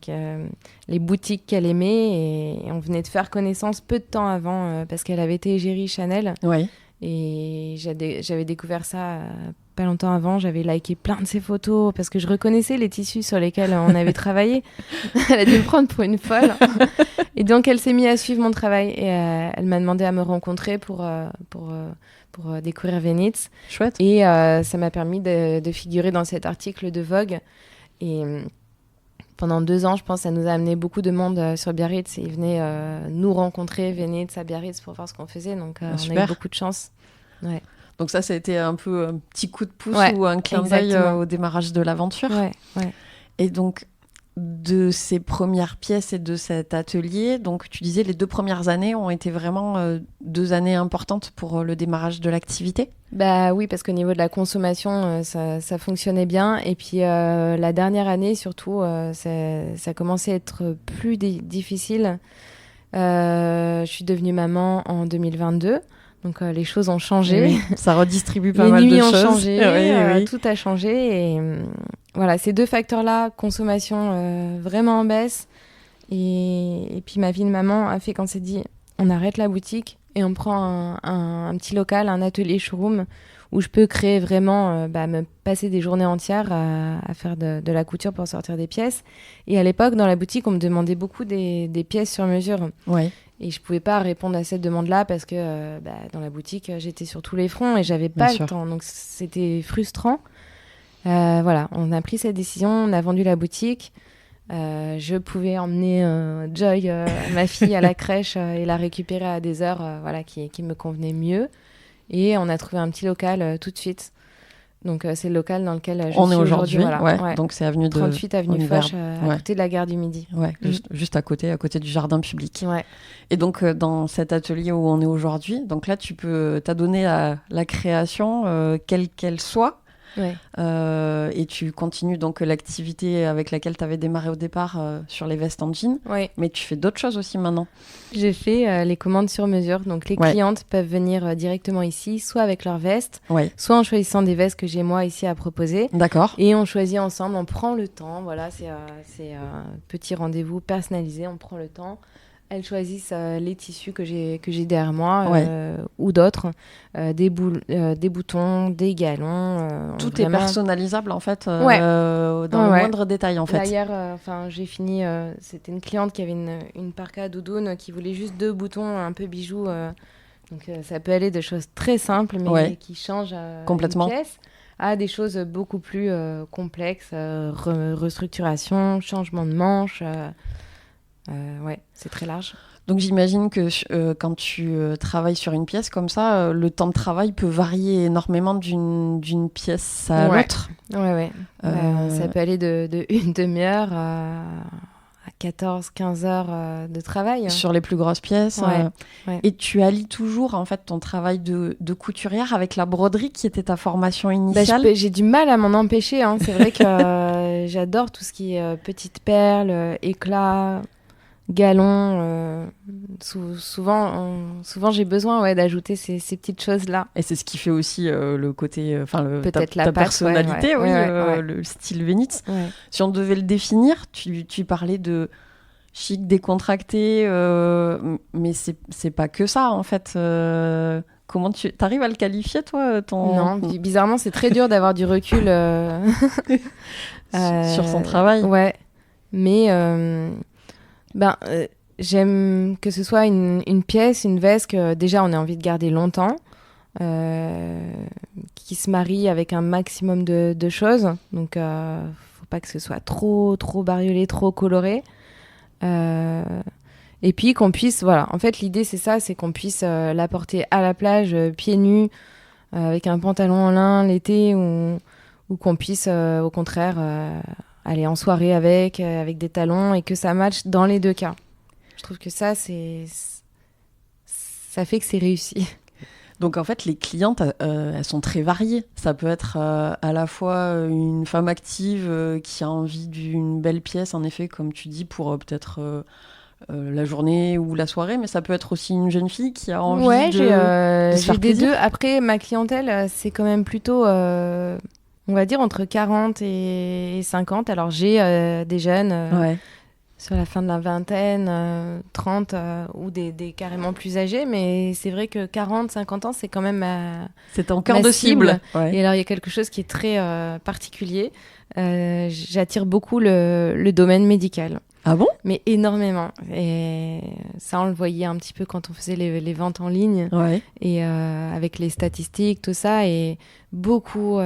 S2: les boutiques qu'elle aimait. Et on venait de faire connaissance peu de temps avant parce qu'elle avait été égérie Chanel.
S3: Oui.
S2: Et j'avais découvert ça pas longtemps avant. J'avais liké plein de ses photos parce que je reconnaissais les tissus sur lesquels on avait travaillé. Elle a dû me prendre pour une folle. Et donc, elle s'est mise à suivre mon travail et elle m'a demandé à me rencontrer pour découvrir Vénitz.
S3: Chouette.
S2: Et ça m'a permis de figurer dans cet article de Vogue. Et pendant 2 ans, je pense, ça nous a amené beaucoup de monde sur Biarritz. Et ils venaient nous rencontrer, Vénitz, à Biarritz, pour voir ce qu'on faisait. Donc, on a eu beaucoup de chance. Ouais.
S3: Donc ça a été un peu un petit coup de pouce ou un clin d'œil au démarrage de l'aventure.
S2: Ouais.
S3: Et donc, de ces premières pièces et de cet atelier, donc tu disais les 2 premières années ont été vraiment 2 années importantes pour le démarrage de l'activité.
S2: Bah oui, parce qu'au niveau de la consommation, ça fonctionnait bien. Et puis la dernière année, surtout, ça commençait à être plus difficile. Je suis devenue maman en 2022. Donc les choses ont changé.
S3: Oui, ça redistribue pas mal de choses.
S2: Les nuits ont changé,
S3: oui.
S2: Tout a changé. Et voilà, ces 2 facteurs-là, consommation vraiment en baisse. Et puis ma vie de maman a fait qu'on s'est dit, on arrête la boutique et on prend un petit local, un atelier showroom où je peux créer vraiment, me passer des journées entières à faire de la couture pour sortir des pièces. Et à l'époque, dans la boutique, on me demandait beaucoup des pièces sur mesure.
S3: Ouais.
S2: Et je pouvais pas répondre à cette demande-là parce que dans la boutique, j'étais sur tous les fronts et j'avais pas le temps. Donc c'était frustrant. Voilà, on a pris cette décision, on a vendu la boutique. Je pouvais emmener Joy, ma fille, à la crèche et la récupérer à des heures qui me convenaient mieux. Et on a trouvé un petit local tout de suite. Donc c'est le local dans lequel je suis aujourd'hui.
S3: Ouais. Donc c'est avenue
S2: 38 avenue Foch, à côté de la gare du Midi.
S3: Ouais, juste à côté du jardin public.
S2: Ouais.
S3: Et donc dans cet atelier où on est aujourd'hui, donc là t'as donné la création quelle qu'elle soit.
S2: Ouais.
S3: Et tu continues donc l'activité avec laquelle tu avais démarré au départ sur les vestes en jean.
S2: Ouais.
S3: Mais tu fais d'autres choses aussi maintenant.
S2: J'ai fait les commandes sur mesure. Donc les clientes peuvent venir directement ici, soit avec leurs vestes, soit en choisissant des vestes que j'ai moi ici à proposer.
S3: D'accord.
S2: Et on choisit ensemble, on prend le temps. Voilà, c'est un petit rendez-vous personnalisé, on prend le temps. Elles choisissent les tissus que j'ai derrière moi ou d'autres, des boutons, des galons.
S3: Tout est personnalisable en fait, dans le moindre détail en fait.
S2: Là, hier, j'ai fini, c'était une cliente qui avait une parka doudoune qui voulait juste 2 boutons un peu bijoux. Donc ça peut aller de choses très simples mais qui changent
S3: complètement
S2: une pièce à des choses beaucoup plus complexes, restructuration, changement de manche. C'est très large.
S3: Donc j'imagine que quand tu travailles sur une pièce comme ça, le temps de travail peut varier énormément d'une pièce à l'autre.
S2: Ouais. Ça peut aller de une demi-heure à 14-15 heures de travail.
S3: Sur les plus grosses pièces.
S2: Ouais.
S3: Et tu allies toujours en fait ton travail de couturière avec la broderie qui était ta formation initiale.
S2: J'ai du mal à m'en empêcher. Hein. C'est vrai que j'adore tout ce qui est petites perles, éclats, galons. Souvent j'ai besoin d'ajouter ces petites choses-là.
S3: Et c'est ce qui fait aussi le côté,
S2: peut-être
S3: ta personnalité, le style Vénitz.
S2: Ouais.
S3: Si on devait le définir, tu parlais de chic, décontracté, mais c'est pas que ça en fait. Comment tu arrives à le qualifier toi
S2: Non, bizarrement c'est très dur d'avoir du recul
S3: sur son travail.
S2: Ouais, mais j'aime que ce soit une pièce, une veste que déjà on a envie de garder longtemps, qui se marie avec un maximum de choses. Donc faut pas que ce soit trop bariolé, trop coloré. Et puis qu'on puisse, en fait l'idée c'est ça, c'est qu'on puisse la porter à la plage pieds nus, avec un pantalon en lin l'été, ou qu'on puisse au contraire aller en soirée avec des talons, et que ça matche dans les 2 cas. Je trouve que ça fait que c'est réussi.
S3: Donc en fait, les clientes, elles sont très variées. Ça peut être à la fois une femme active qui a envie d'une belle pièce, en effet, comme tu dis, pour peut-être la journée ou la soirée, mais ça peut être aussi une jeune fille qui a envie de se faire
S2: j'ai des
S3: plaisir.
S2: 2. Après, ma clientèle, c'est quand même plutôt... on va dire entre 40 et 50. Alors j'ai des jeunes sur la fin de la vingtaine, 30 ou des carrément plus âgés, mais c'est vrai que 40, 50 ans, c'est quand même
S3: c'est ton cœur de cible. Ouais.
S2: Et alors il y a quelque chose qui est très particulier. J'attire beaucoup le domaine médical.
S3: Ah bon ?
S2: Mais énormément. Et ça, on le voyait un petit peu quand on faisait les ventes en ligne.
S3: Ouais.
S2: Et avec les statistiques, tout ça. Et beaucoup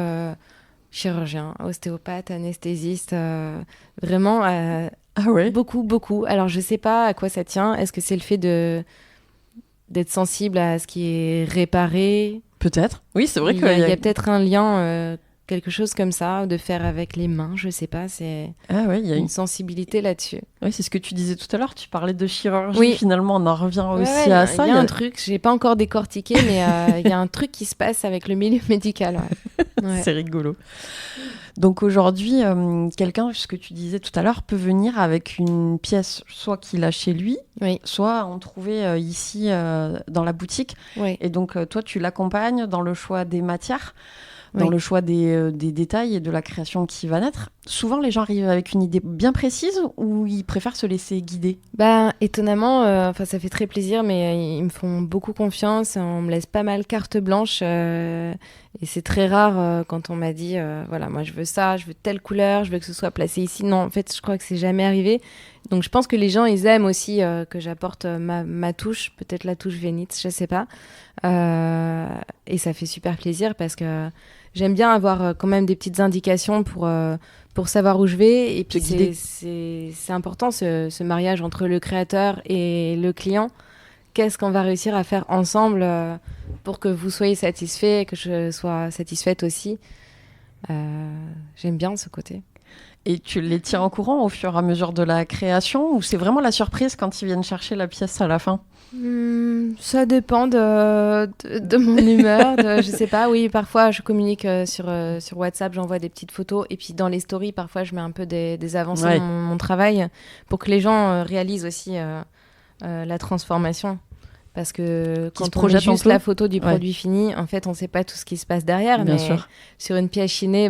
S2: chirurgiens, ostéopathes, anesthésistes. Vraiment,
S3: ah ouais.
S2: beaucoup. Alors, je ne sais pas à quoi ça tient. Est-ce que c'est le fait d'être sensible à ce qui est réparé ?
S3: Peut-être. Oui, c'est vrai
S2: qu'il y a peut-être un lien... quelque chose comme ça, de faire avec les mains, je sais pas, c'est
S3: il y a
S2: une sensibilité là-dessus.
S3: Oui, c'est ce que tu disais tout à l'heure, tu parlais de chirurgie, finalement on en revient aussi à ça.
S2: Il y a un truc, j'ai pas encore décortiqué, mais il y a un truc qui se passe avec le milieu médical. Ouais.
S3: C'est rigolo. Donc aujourd'hui, quelqu'un, ce que tu disais tout à l'heure, peut venir avec une pièce, soit qu'il a chez lui, soit en trouver ici dans la boutique.
S2: Oui.
S3: Et donc toi, tu l'accompagnes dans le choix des matières, dans le choix des détails et de la création qui va naître. Souvent, les gens arrivent avec une idée bien précise ou ils préfèrent se laisser guider ?
S2: Étonnamment, ça fait très plaisir, mais ils me font beaucoup confiance. On me laisse pas mal carte blanche. Et c'est très rare quand on m'a dit, voilà, moi je veux ça, je veux telle couleur, je veux que ce soit placé ici. Non, en fait, je crois que c'est jamais arrivé. Donc je pense que les gens, ils aiment aussi que j'apporte ma touche, peut-être la touche Vénitz, je sais pas. Et ça fait super plaisir parce que j'aime bien avoir quand même des petites indications pour savoir où je vais. Et puis c'est important ce mariage entre le créateur et le client. Qu'est-ce qu'on va réussir à faire ensemble pour que vous soyez satisfait et que je sois satisfaite aussi. J'aime bien ce côté.
S3: Et tu les tiens au courant au fur et à mesure de la création ou c'est vraiment la surprise quand ils viennent chercher la pièce à la fin ?
S2: Ça dépend de mon humeur. Je sais pas, oui, parfois je communique sur WhatsApp, j'envoie des petites photos et puis dans les stories, parfois je mets un peu des avancées dans mon travail pour que les gens réalisent aussi la transformation. Parce que quand on met juste la photo du produit fini, en fait, on ne sait pas tout ce qui se passe derrière.
S3: Bien
S2: mais
S3: sûr.
S2: Sur une pièce chinée,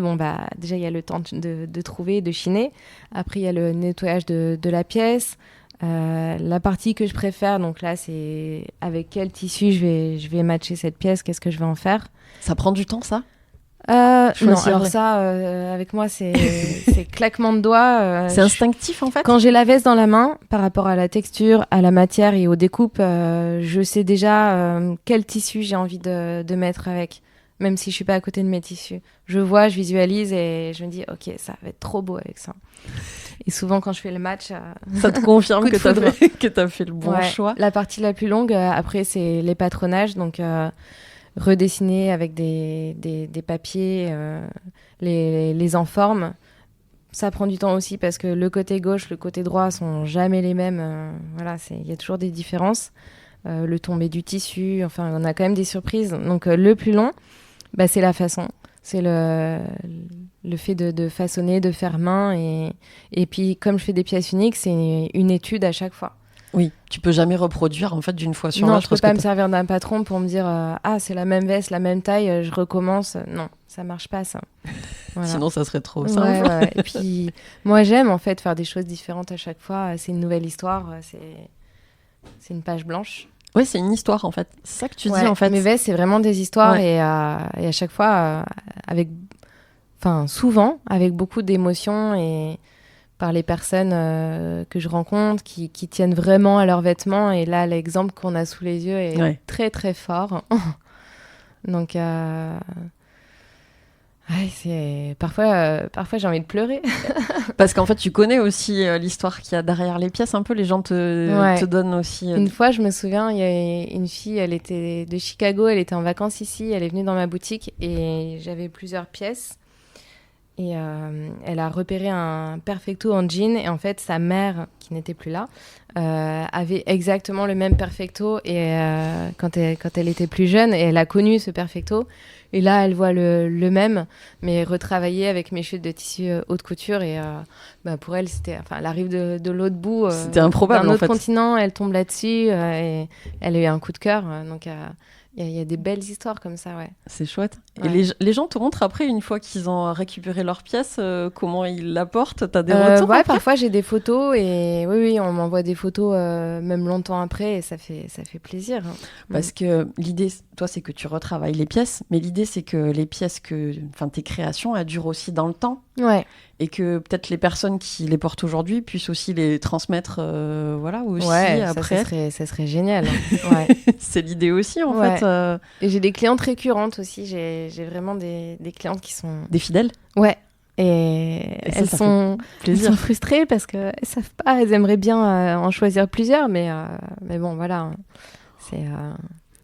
S2: déjà, il y a le temps de trouver, de chiner. Après, il y a le nettoyage de la pièce. La partie que je préfère, donc là, c'est avec quel tissu je vais matcher cette pièce, qu'est-ce que je vais en faire.
S3: Ça prend du temps, ça ?
S2: Non, alors ça, avec moi, c'est claquement de doigts.
S3: C'est instinctif, en fait ?
S2: Quand j'ai la veste dans la main, par rapport à la texture, à la matière et aux découpes, je sais déjà quel tissu j'ai envie de mettre avec, même si je suis pas à côté de mes tissus. Je vois, je visualise et je me dis, ok, ça va être trop beau avec ça. Et souvent, quand je fais le match...
S3: ça te confirme que tu as fait le bon choix.
S2: La partie la plus longue, après, c'est les patronages, donc... redessiner avec des papiers, les en forme. Ça prend du temps aussi parce que le côté gauche, le côté droit sont jamais les mêmes. Il y a toujours des différences. Le tombé du tissu, enfin, on a quand même des surprises. Donc, le plus long, c'est la façon. C'est le fait de façonner, de faire main. Et puis, comme je fais des pièces uniques, c'est une étude à chaque fois.
S3: Oui, tu peux jamais reproduire en fait d'une fois sur l'autre.
S2: Non, je peux pas me servir d'un patron pour me dire c'est la même veste, la même taille, je recommence. Non, ça marche pas ça.
S3: Voilà. Sinon ça serait trop simple.
S2: Ouais. Et puis moi j'aime en fait faire des choses différentes à chaque fois. C'est une nouvelle histoire, c'est une page blanche.
S3: Oui, c'est une histoire en fait. C'est ça que tu dis en fait.
S2: Mes vestes c'est vraiment des histoires et à chaque fois souvent avec beaucoup d'émotions et par les personnes que je rencontre qui tiennent vraiment à leurs vêtements. Et là, l'exemple qu'on a sous les yeux est très, très fort. Donc, parfois, j'ai envie de pleurer.
S3: Parce qu'en fait, tu connais aussi l'histoire qu'il y a derrière les pièces. Un peu, les gens te donnent aussi...
S2: Une fois, je me souviens, il y a une fille, elle était de Chicago, elle était en vacances ici, elle est venue dans ma boutique et j'avais plusieurs pièces. Et elle a repéré un perfecto en jean et en fait sa mère qui n'était plus là avait exactement le même perfecto et quand elle était plus jeune et elle a connu ce perfecto et là elle voit le même mais retravaillé avec mes chutes de tissu haute couture et pour elle c'était elle arrive de l'autre bout
S3: c'était improbable
S2: d'un autre
S3: en fait.
S2: continent, elle tombe là-dessus et elle a eu un coup de cœur donc Il y a des belles histoires comme ça, ouais.
S3: C'est chouette.
S2: Ouais.
S3: Et les gens te montrent après, une fois qu'ils ont récupéré leur pièce, comment ils la portent? T'as des retours
S2: Ouais,
S3: après?
S2: parfois j'ai des photos et oui, on m'envoie des photos même longtemps après et ça fait plaisir.
S3: Parce que l'idée, toi, c'est que tu retravailles les pièces, mais l'idée, c'est que les pièces, tes créations, elles durent aussi dans le temps.
S2: Ouais.
S3: Et que peut-être les personnes qui les portent aujourd'hui puissent aussi les transmettre aussi après.
S2: Ça serait génial. Ouais.
S3: C'est l'idée aussi, en
S2: Ouais.
S3: fait.
S2: Et j'ai des clientes récurrentes aussi. J'ai vraiment des clientes qui sont...
S3: Des fidèles?
S2: Ouais. Et elles sont frustrées parce qu'elles ne savent pas. Elles aimeraient bien en choisir plusieurs. Mais bon, voilà.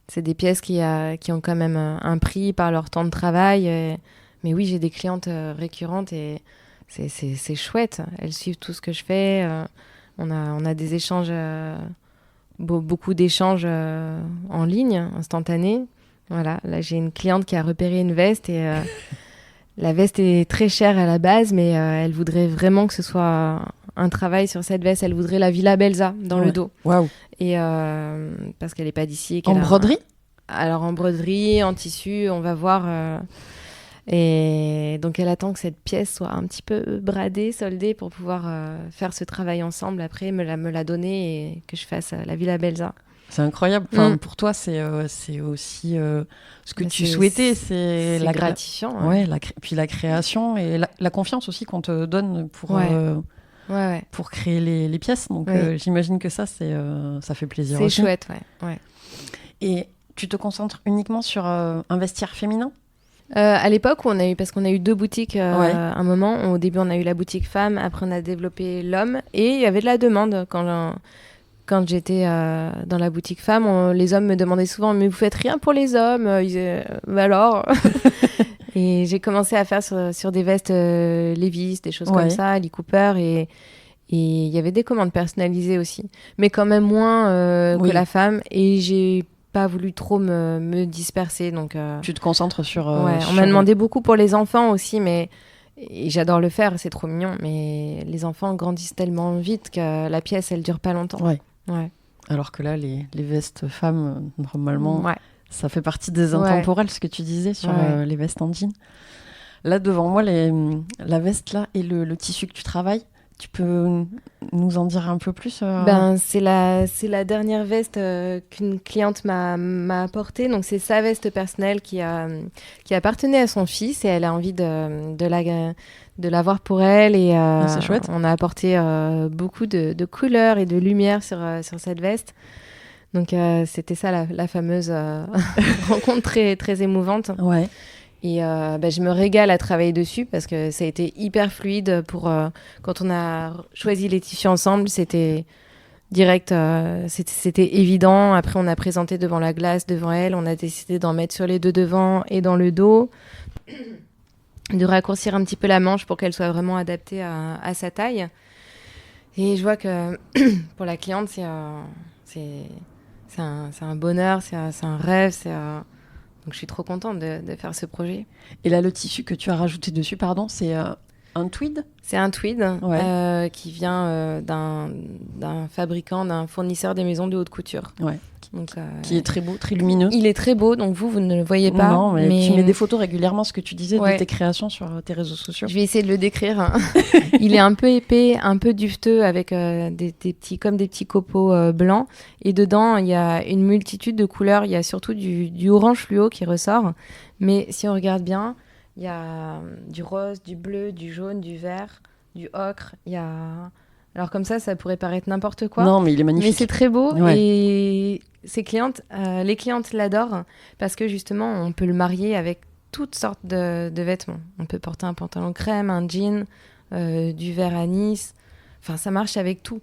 S2: C'est des pièces qui ont quand même un prix par leur temps de travail. Mais oui, j'ai des clientes récurrentes et c'est chouette. Elles suivent tout ce que je fais. On a des échanges, beaucoup d'échanges en ligne, instantanés. Voilà, là j'ai une cliente qui a repéré une veste et la veste est très chère à la base, mais elle voudrait vraiment que ce soit un travail sur cette veste. Elle voudrait la Villa Belsa dans le dos.
S3: Waouh.
S2: Et parce qu'elle n'est pas d'ici.
S3: En broderie?
S2: Alors en broderie, en tissu, on va voir. Et donc elle attend que cette pièce soit un petit peu bradée, soldée pour pouvoir faire ce travail ensemble après, me la donner et que je fasse la Villa Belsa.
S3: C'est incroyable. Enfin, pour toi, c'est aussi ce que tu souhaitais. C'est
S2: la gratifiant.
S3: Ouais, puis la création et la confiance aussi qu'on te donne pour créer les pièces. Donc j'imagine que ça fait plaisir.
S2: C'est
S3: aussi.
S2: chouette, ouais.
S3: Et tu te concentres uniquement sur un vestiaire féminin?
S2: À l'époque, parce qu'on a eu 2 boutiques un moment. Au début, on a eu la boutique femme, après on a développé l'homme. Et il y avait de la demande quand j'étais dans la boutique femme. Les hommes me demandaient souvent « Mais vous faites rien pour les hommes ?» Ils disaient « Bah alors ?» Et j'ai commencé à faire sur des vestes Levi's, des choses comme ça, Lee Cooper. Et il y avait des commandes personnalisées aussi. Mais quand même moins que la femme. Et j'ai pas voulu trop me disperser. Donc,
S3: tu te concentres sur...
S2: on m'a demandé beaucoup pour les enfants aussi, et j'adore le faire, c'est trop mignon. Mais les enfants grandissent tellement vite que la pièce, elle dure pas longtemps.
S3: Ouais. Alors que là, les vestes femmes, normalement, ça fait partie des intemporels, ce que tu disais sur les vestes en jean. Là, devant moi, la veste là et le tissu que tu travailles, tu peux nous en dire un peu plus
S2: c'est la dernière veste qu'une cliente m'a apportée. Donc, c'est sa veste personnelle qui appartenait à son fils et elle a envie de l'avoir pour elle. Et
S3: c'est chouette.
S2: On a apporté beaucoup de couleurs et de lumière sur cette veste. Donc, c'était ça la fameuse rencontre très, très émouvante.
S3: Ouais.
S2: Et je me régale à travailler dessus parce que ça a été hyper fluide quand on a choisi les tissus ensemble, c'était direct, c'était évident. Après, on a présenté devant la glace, devant elle, on a décidé d'en mettre sur les 2 devant et dans le dos, de raccourcir un petit peu la manche pour qu'elle soit vraiment adaptée à sa taille. Et je vois que pour la cliente, c'est un bonheur, c'est un rêve, donc je suis trop contente de faire ce projet.
S3: Et là, le tissu que tu as rajouté dessus, c'est un tweed?
S2: C'est un tweed qui vient d'un fabricant, d'un fournisseur des maisons de haute couture.
S3: Ouais.
S2: Donc,
S3: qui est très beau, très lumineux.
S2: Il est très beau, donc vous ne le voyez pas.
S3: Non, mais tu mets des photos régulièrement, ce que tu disais de tes créations sur tes réseaux sociaux.
S2: Je vais essayer de le décrire. Il est un peu épais, un peu duveteux, avec des petits copeaux blancs. Et dedans, il y a une multitude de couleurs. Il y a surtout du orange fluo qui ressort. Mais si on regarde bien, il y a du rose, du bleu, du jaune, du vert, du ocre. Il y a... Alors comme ça pourrait paraître n'importe quoi.
S3: Non, mais il est magnifique.
S2: Mais c'est très beau.
S3: Ouais.
S2: Et les clientes l'adorent parce que justement, on peut le marier avec toutes sortes de vêtements. On peut porter un pantalon crème, un jean, du vert anis. Enfin, ça marche avec tout.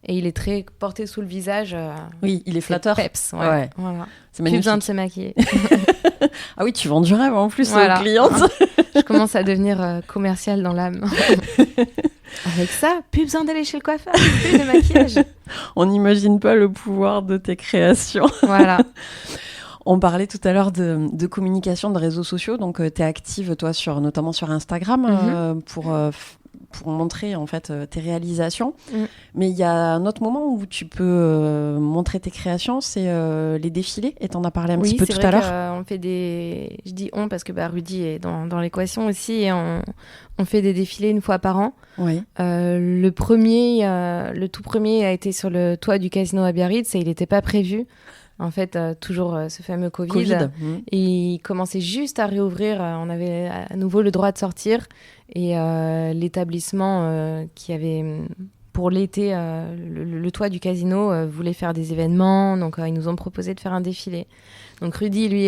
S2: Et il est très porté sous le visage.
S3: Oui, il est flatteur.
S2: Peps,
S3: ouais.
S2: Voilà.
S3: C'est magnifique.
S2: Plus besoin de se maquiller.
S3: Ah oui, tu vends du rêve en plus aux clientes.
S2: Je commence à devenir commerciale dans l'âme. Avec ça, plus besoin d'aller chez le coiffeur, plus de maquillage.
S3: On n'imagine pas le pouvoir de tes créations.
S2: Voilà.
S3: On parlait tout à l'heure de communication, de réseaux sociaux. Donc, tu es active, toi, notamment sur Instagram, pour pour montrer en fait tes réalisations. Mais il y a un autre moment où tu peux montrer tes créations, c'est les défilés. Et tu en as parlé un petit peu tout à l'heure.
S2: On fait je dis on parce que Rudy est dans l'équation aussi, et on fait des défilés une fois par an.
S3: Oui.
S2: Le tout premier a été sur le toit du casino à Biarritz et il n'était pas prévu. En fait, toujours ce fameux Covid. Et il commençait juste à réouvrir. On avait à nouveau le droit de sortir. Et l'établissement qui avait, pour l'été, le toit du casino voulait faire des événements. Donc, ils nous ont proposé de faire un défilé. Donc, Rudy, lui,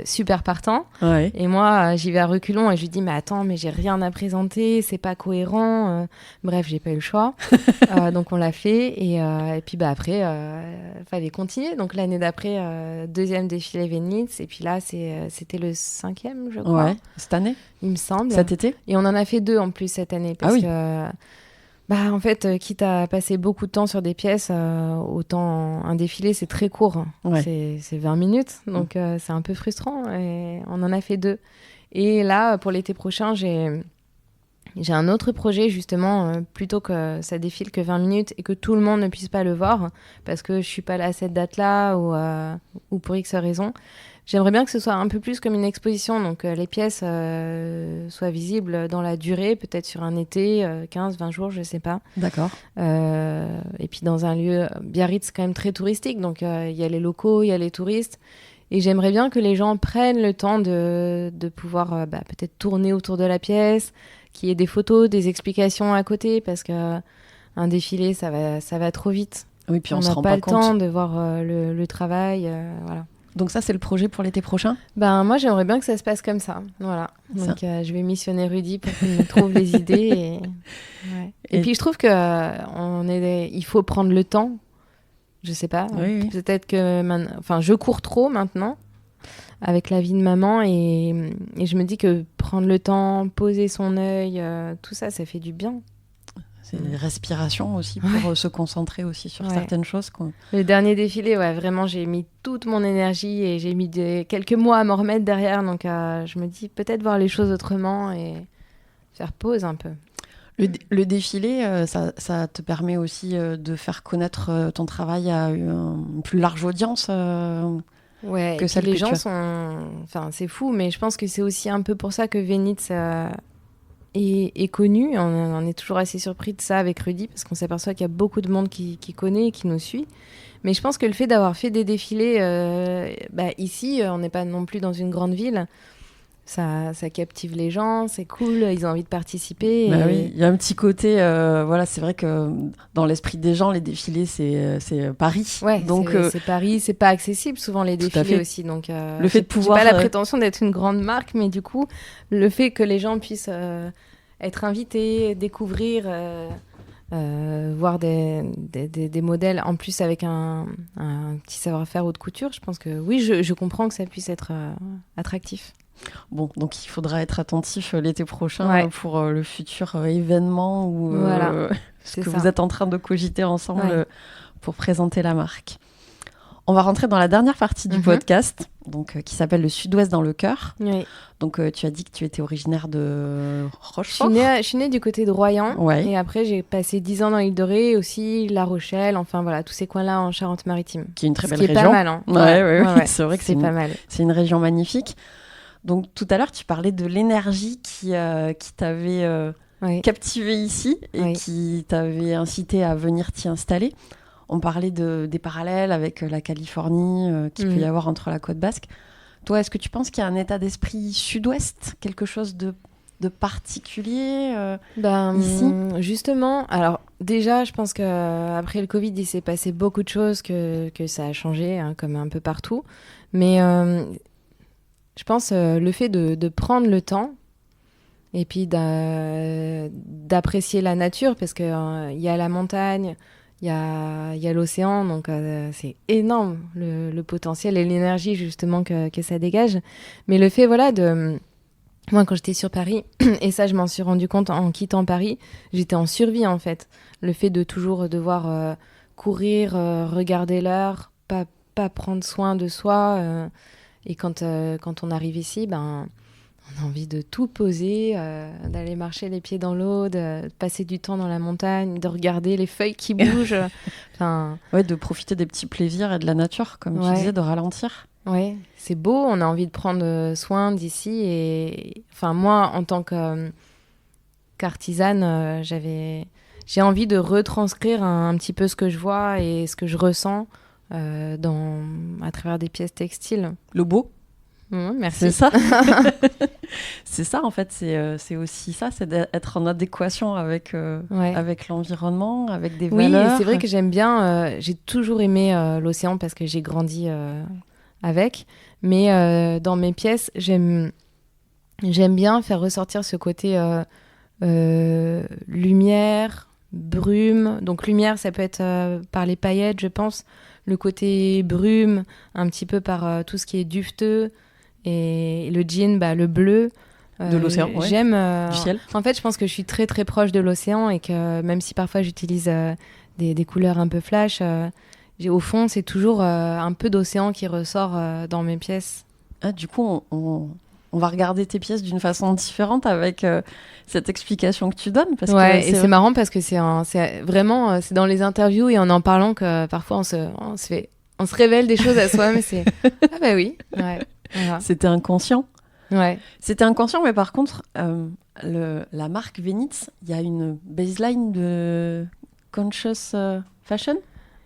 S2: super partant.
S3: Ouais.
S2: Et moi, j'y vais à reculons et je lui dis, mais attends, mais j'ai rien à présenter, c'est pas cohérent. Bref, j'ai pas eu le choix. Donc, on l'a fait. Et puis, après, fallait continuer. Donc, l'année d'après, deuxième défilé Venitz. Et puis là, c'était le 5e, je crois.
S3: Ouais, cette année,
S2: il me semble.
S3: Cet été.
S2: Et on en a fait 2 en plus cette année. Parce que... en fait, quitte à passer beaucoup de temps sur des pièces, autant un défilé, c'est très court. Ouais. C'est 20 minutes, donc c'est un peu frustrant. Et on en a fait 2. Et là, pour l'été prochain, j'ai un autre projet, justement, plutôt que ça défile que 20 minutes et que tout le monde ne puisse pas le voir, parce que je ne suis pas là à cette date-là ou pour X raisons. J'aimerais bien que ce soit un peu plus comme une exposition, donc les pièces soient visibles dans la durée, peut-être sur un été, 15-20 jours, je ne sais pas.
S3: D'accord.
S2: Et puis dans un lieu, Biarritz, c'est quand même très touristique, donc il y a les locaux, il y a les touristes. Et j'aimerais bien que les gens prennent le temps de pouvoir peut-être tourner autour de la pièce, qu'il y ait des photos, des explications à côté, parce qu'un défilé, ça va trop vite.
S3: Oui, puis on
S2: n'a
S3: se rend
S2: pas
S3: pas
S2: le
S3: compte.
S2: temps de voir le travail, voilà.
S3: Donc ça, c'est le projet pour l'été prochain ?
S2: Moi, j'aimerais bien que ça se passe comme ça. Voilà. Donc, je vais missionner Rudy pour qu'il me trouve les idées. Et puis, je trouve il faut prendre le temps. Je sais pas.
S3: Oui.
S2: Peut-être que je cours trop maintenant avec la vie de maman. Et je me dis que prendre le temps, poser son œil, tout ça, ça fait du bien.
S3: C'est une respiration aussi pour se concentrer aussi sur certaines choses.
S2: Le dernier défilé, vraiment, j'ai mis toute mon énergie et j'ai mis quelques mois à m'en remettre derrière. Donc, je me dis peut-être voir les choses autrement et faire pause un peu.
S3: Le défilé, ça te permet aussi de faire connaître ton travail à une plus large audience que celle
S2: les
S3: que
S2: gens
S3: tu as.
S2: sont... Enfin, c'est fou, mais je pense que c'est aussi un peu pour ça que Venitz... est connu. On est toujours assez surpris de ça avec Rudy parce qu'on s'aperçoit qu'il y a beaucoup de monde qui connaît et qui nous suit. Mais je pense que le fait d'avoir fait des défilés ici, on n'est pas non plus dans une grande ville. Ça captive les gens, c'est cool, ils ont envie de participer.
S3: Oui, il y a un petit côté, c'est vrai que dans l'esprit des gens, les défilés, c'est Paris.
S2: Ouais,
S3: donc,
S2: c'est Paris, c'est pas accessible souvent les défilés aussi. Donc,
S3: le fait de pouvoir...
S2: J'ai pas la prétention d'être une grande marque, mais du coup, le fait que les gens puissent être invités, découvrir, voir des modèles, en plus avec un petit savoir-faire haute couture, je pense que oui, je comprends que ça puisse être attractif.
S3: Bon, donc il faudra être attentif l'été prochain pour le futur événement où vous êtes en train de cogiter ensemble pour présenter la marque. On va rentrer dans la dernière partie du podcast, qui s'appelle le Sud-Ouest dans le cœur. Oui. Donc tu as dit que tu étais originaire de Rochefort.
S2: Je suis née du côté de Royan et après j'ai passé 10 ans dans l'île de Ré, aussi La Rochelle, enfin voilà, tous ces coins-là en Charente-Maritime.
S3: Qui est une très belle
S2: région.
S3: Qui est
S2: pas mal, hein.
S3: Ouais. C'est vrai que
S2: c'est pas mal.
S3: C'est une région magnifique. Donc tout à l'heure, tu parlais de l'énergie qui t'avait captivé ici et qui t'avait incité à venir t'y installer. On parlait des parallèles avec la Californie qu'il peut y avoir entre la côte basque. Toi, est-ce que tu penses qu'il y a un état d'esprit sud-ouest, quelque chose de particulier ici ?
S2: Justement, alors déjà, je pense qu'après le Covid, il s'est passé beaucoup de choses, que ça a changé, comme un peu partout. Mais... je pense le fait de prendre le temps et puis d'apprécier la nature parce qu'il y a la montagne, il y a l'océan, donc c'est énorme le potentiel et l'énergie justement que ça dégage. Mais le fait, moi quand j'étais sur Paris, et ça je m'en suis rendu compte en quittant Paris, j'étais en survie en fait. Le fait de toujours devoir courir, regarder l'heure, pas prendre soin de soi... Et quand on arrive ici, On a envie de tout poser, d'aller marcher les pieds dans l'eau, de passer du temps dans la montagne, de regarder les feuilles qui bougent. Enfin,
S3: Ouais, de profiter des petits plaisirs et de la nature, comme tu disais, de ralentir.
S2: ouais, c'est beau, on a envie de prendre soin d'ici. Et enfin, moi, en tant qu'artisane, j'ai envie de retranscrire un petit peu ce que je vois et ce que je ressens à travers des pièces textiles.
S3: Le beau.
S2: Merci.
S3: C'est ça. C'est ça, en fait, c'est aussi ça, c'est d'être en adéquation avec l'environnement, avec des valeurs.
S2: Oui, c'est vrai que j'aime bien, j'ai toujours aimé l'océan parce que j'ai grandi avec, mais dans mes pièces, j'aime bien faire ressortir ce côté lumière, brume. Donc lumière, ça peut être par les paillettes, je pense, le côté brume, un petit peu par tout ce qui est duveteux, et le jean, le bleu.
S3: De l'océan, ouais.
S2: J'aime.
S3: Du ciel.
S2: En fait, je pense que je suis très très proche de l'océan et que même si parfois j'utilise des couleurs un peu flash, au fond, c'est toujours un peu d'océan qui ressort dans mes pièces.
S3: Ah, du coup, on va regarder tes pièces d'une façon différente avec cette explication que tu donnes. Parce que
S2: c'est marrant parce que c'est vraiment c'est dans les interviews et en parlant que parfois on se révèle des choses à soi-même. Et c'est ah bah oui. Ouais, voilà.
S3: C'était inconscient.
S2: Ouais.
S3: C'était inconscient, mais par contre, la marque Venitz, il y a une baseline de conscious fashion.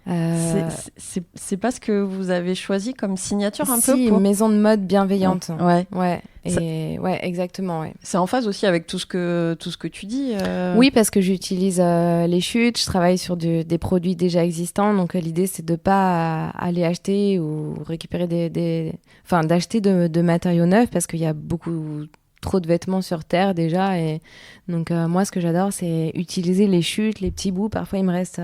S3: C'est pas ce que vous avez choisi comme signature un peu
S2: pour... maison de mode bienveillante.
S3: Ouais.
S2: Ouais, exactement. Ouais.
S3: C'est en phase aussi avec tout ce que tu dis.
S2: Oui, parce que j'utilise les chutes, je travaille sur des produits déjà existants, donc l'idée c'est de pas aller acheter ou récupérer d'acheter de matériaux neufs parce qu'il y a beaucoup trop de vêtements sur terre déjà, et donc moi ce que j'adore c'est utiliser les chutes, les petits bouts. Parfois il me reste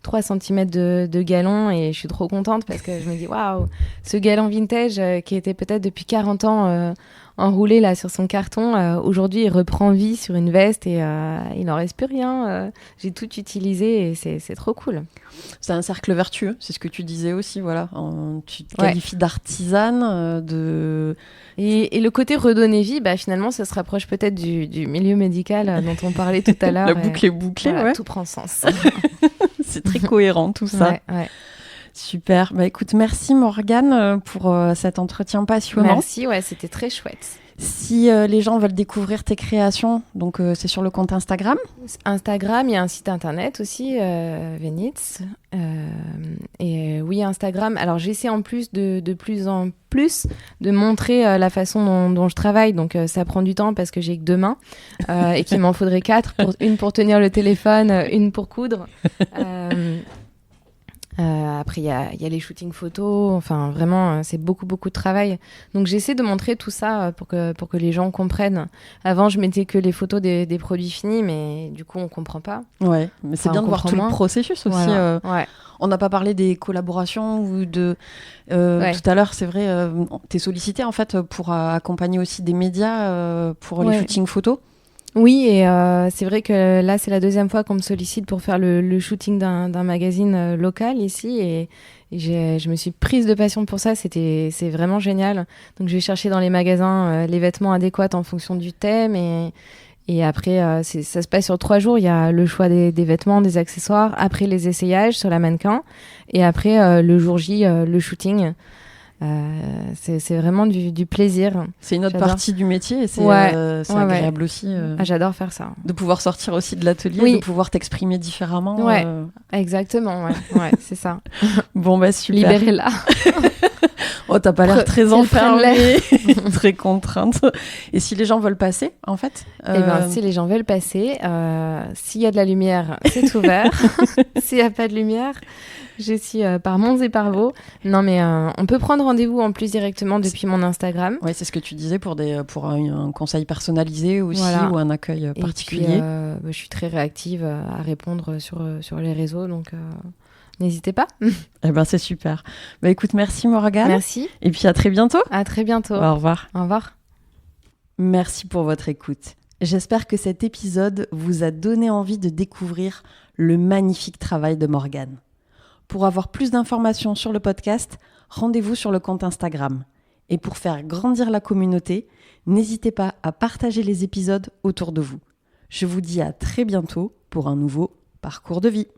S2: 3 cm de galon et je suis trop contente parce que je me dis waouh, ce galon vintage qui était peut-être depuis 40 ans enroulé là sur son carton, aujourd'hui il reprend vie sur une veste et il n'en reste plus rien. J'ai tout utilisé et c'est trop cool.
S3: C'est un cercle vertueux, c'est ce que tu disais aussi, voilà. Tu te qualifies d'artisane,
S2: Et le côté redonner vie, finalement, ça se rapproche peut-être du milieu médical dont on parlait tout à l'heure.
S3: La boucle est bouclée,
S2: voilà,
S3: ouais.
S2: Tout prend sens.
S3: C'est très cohérent tout ça.
S2: Ouais.
S3: Super. Écoute, merci Morgane pour cet entretien passionnant.
S2: Merci, c'était très chouette.
S3: Si les gens veulent découvrir tes créations, donc c'est sur le compte Instagram.
S2: Instagram, il y a un site internet aussi, Venitz. Et oui, Instagram. Alors j'essaie en plus de plus en plus de montrer la façon dont je travaille. Donc ça prend du temps parce que j'ai que 2 mains et qu'il m'en faudrait 4, une pour tenir le téléphone, une pour coudre. Après, il y a les shootings photos. Enfin, vraiment, c'est beaucoup de travail. Donc, j'essaie de montrer tout ça pour que les gens comprennent. Avant, je mettais que les photos des produits finis, mais du coup, on comprend pas.
S3: Ouais, mais c'est bien de voir tout le processus aussi.
S2: Voilà. Ouais.
S3: On n'a pas parlé des collaborations ou de... Tout à l'heure, c'est vrai, t'es sollicité en fait pour accompagner aussi des médias pour les shootings photos.
S2: Oui, et c'est vrai que là, c'est la 2e fois qu'on me sollicite pour faire le shooting d'un magazine local ici. Et je me suis prise de passion pour ça. C'est vraiment génial. Donc, je vais chercher dans les magasins les vêtements adéquats en fonction du thème. Et après, ça se passe sur 3 jours. Il y a le choix des vêtements, des accessoires. Après, les essayages sur la mannequin. Et après, le jour J, le shooting. C'est vraiment du plaisir.
S3: C'est une autre partie du métier et c'est agréable aussi.
S2: J'adore faire ça.
S3: De pouvoir sortir aussi de l'atelier, de pouvoir t'exprimer différemment.
S2: Exactement, c'est ça.
S3: Bon, super.
S2: Libérez-la.
S3: Oh, t'as pas l'air très enfermée, très contrainte. Et si les gens veulent passer, en fait
S2: si les gens veulent passer, s'il y a de la lumière, c'est ouvert. S'il n'y a pas de lumière, je suis par Mons et par Vaux. Non, mais on peut prendre rendez-vous en plus directement depuis mon Instagram. Oui,
S3: c'est ce que tu disais pour un conseil personnalisé aussi, ou un accueil particulier.
S2: Et puis, je suis très réactive à répondre sur les réseaux, donc n'hésitez pas.
S3: C'est super. Écoute, merci Morgane.
S2: Merci.
S3: Et puis à très bientôt.
S2: À très bientôt.
S3: Au revoir.
S2: Au revoir.
S3: Merci pour votre écoute. J'espère que cet épisode vous a donné envie de découvrir le magnifique travail de Morgane. Pour avoir plus d'informations sur le podcast, rendez-vous sur le compte Instagram. Et pour faire grandir la communauté, n'hésitez pas à partager les épisodes autour de vous. Je vous dis à très bientôt pour un nouveau parcours de vie.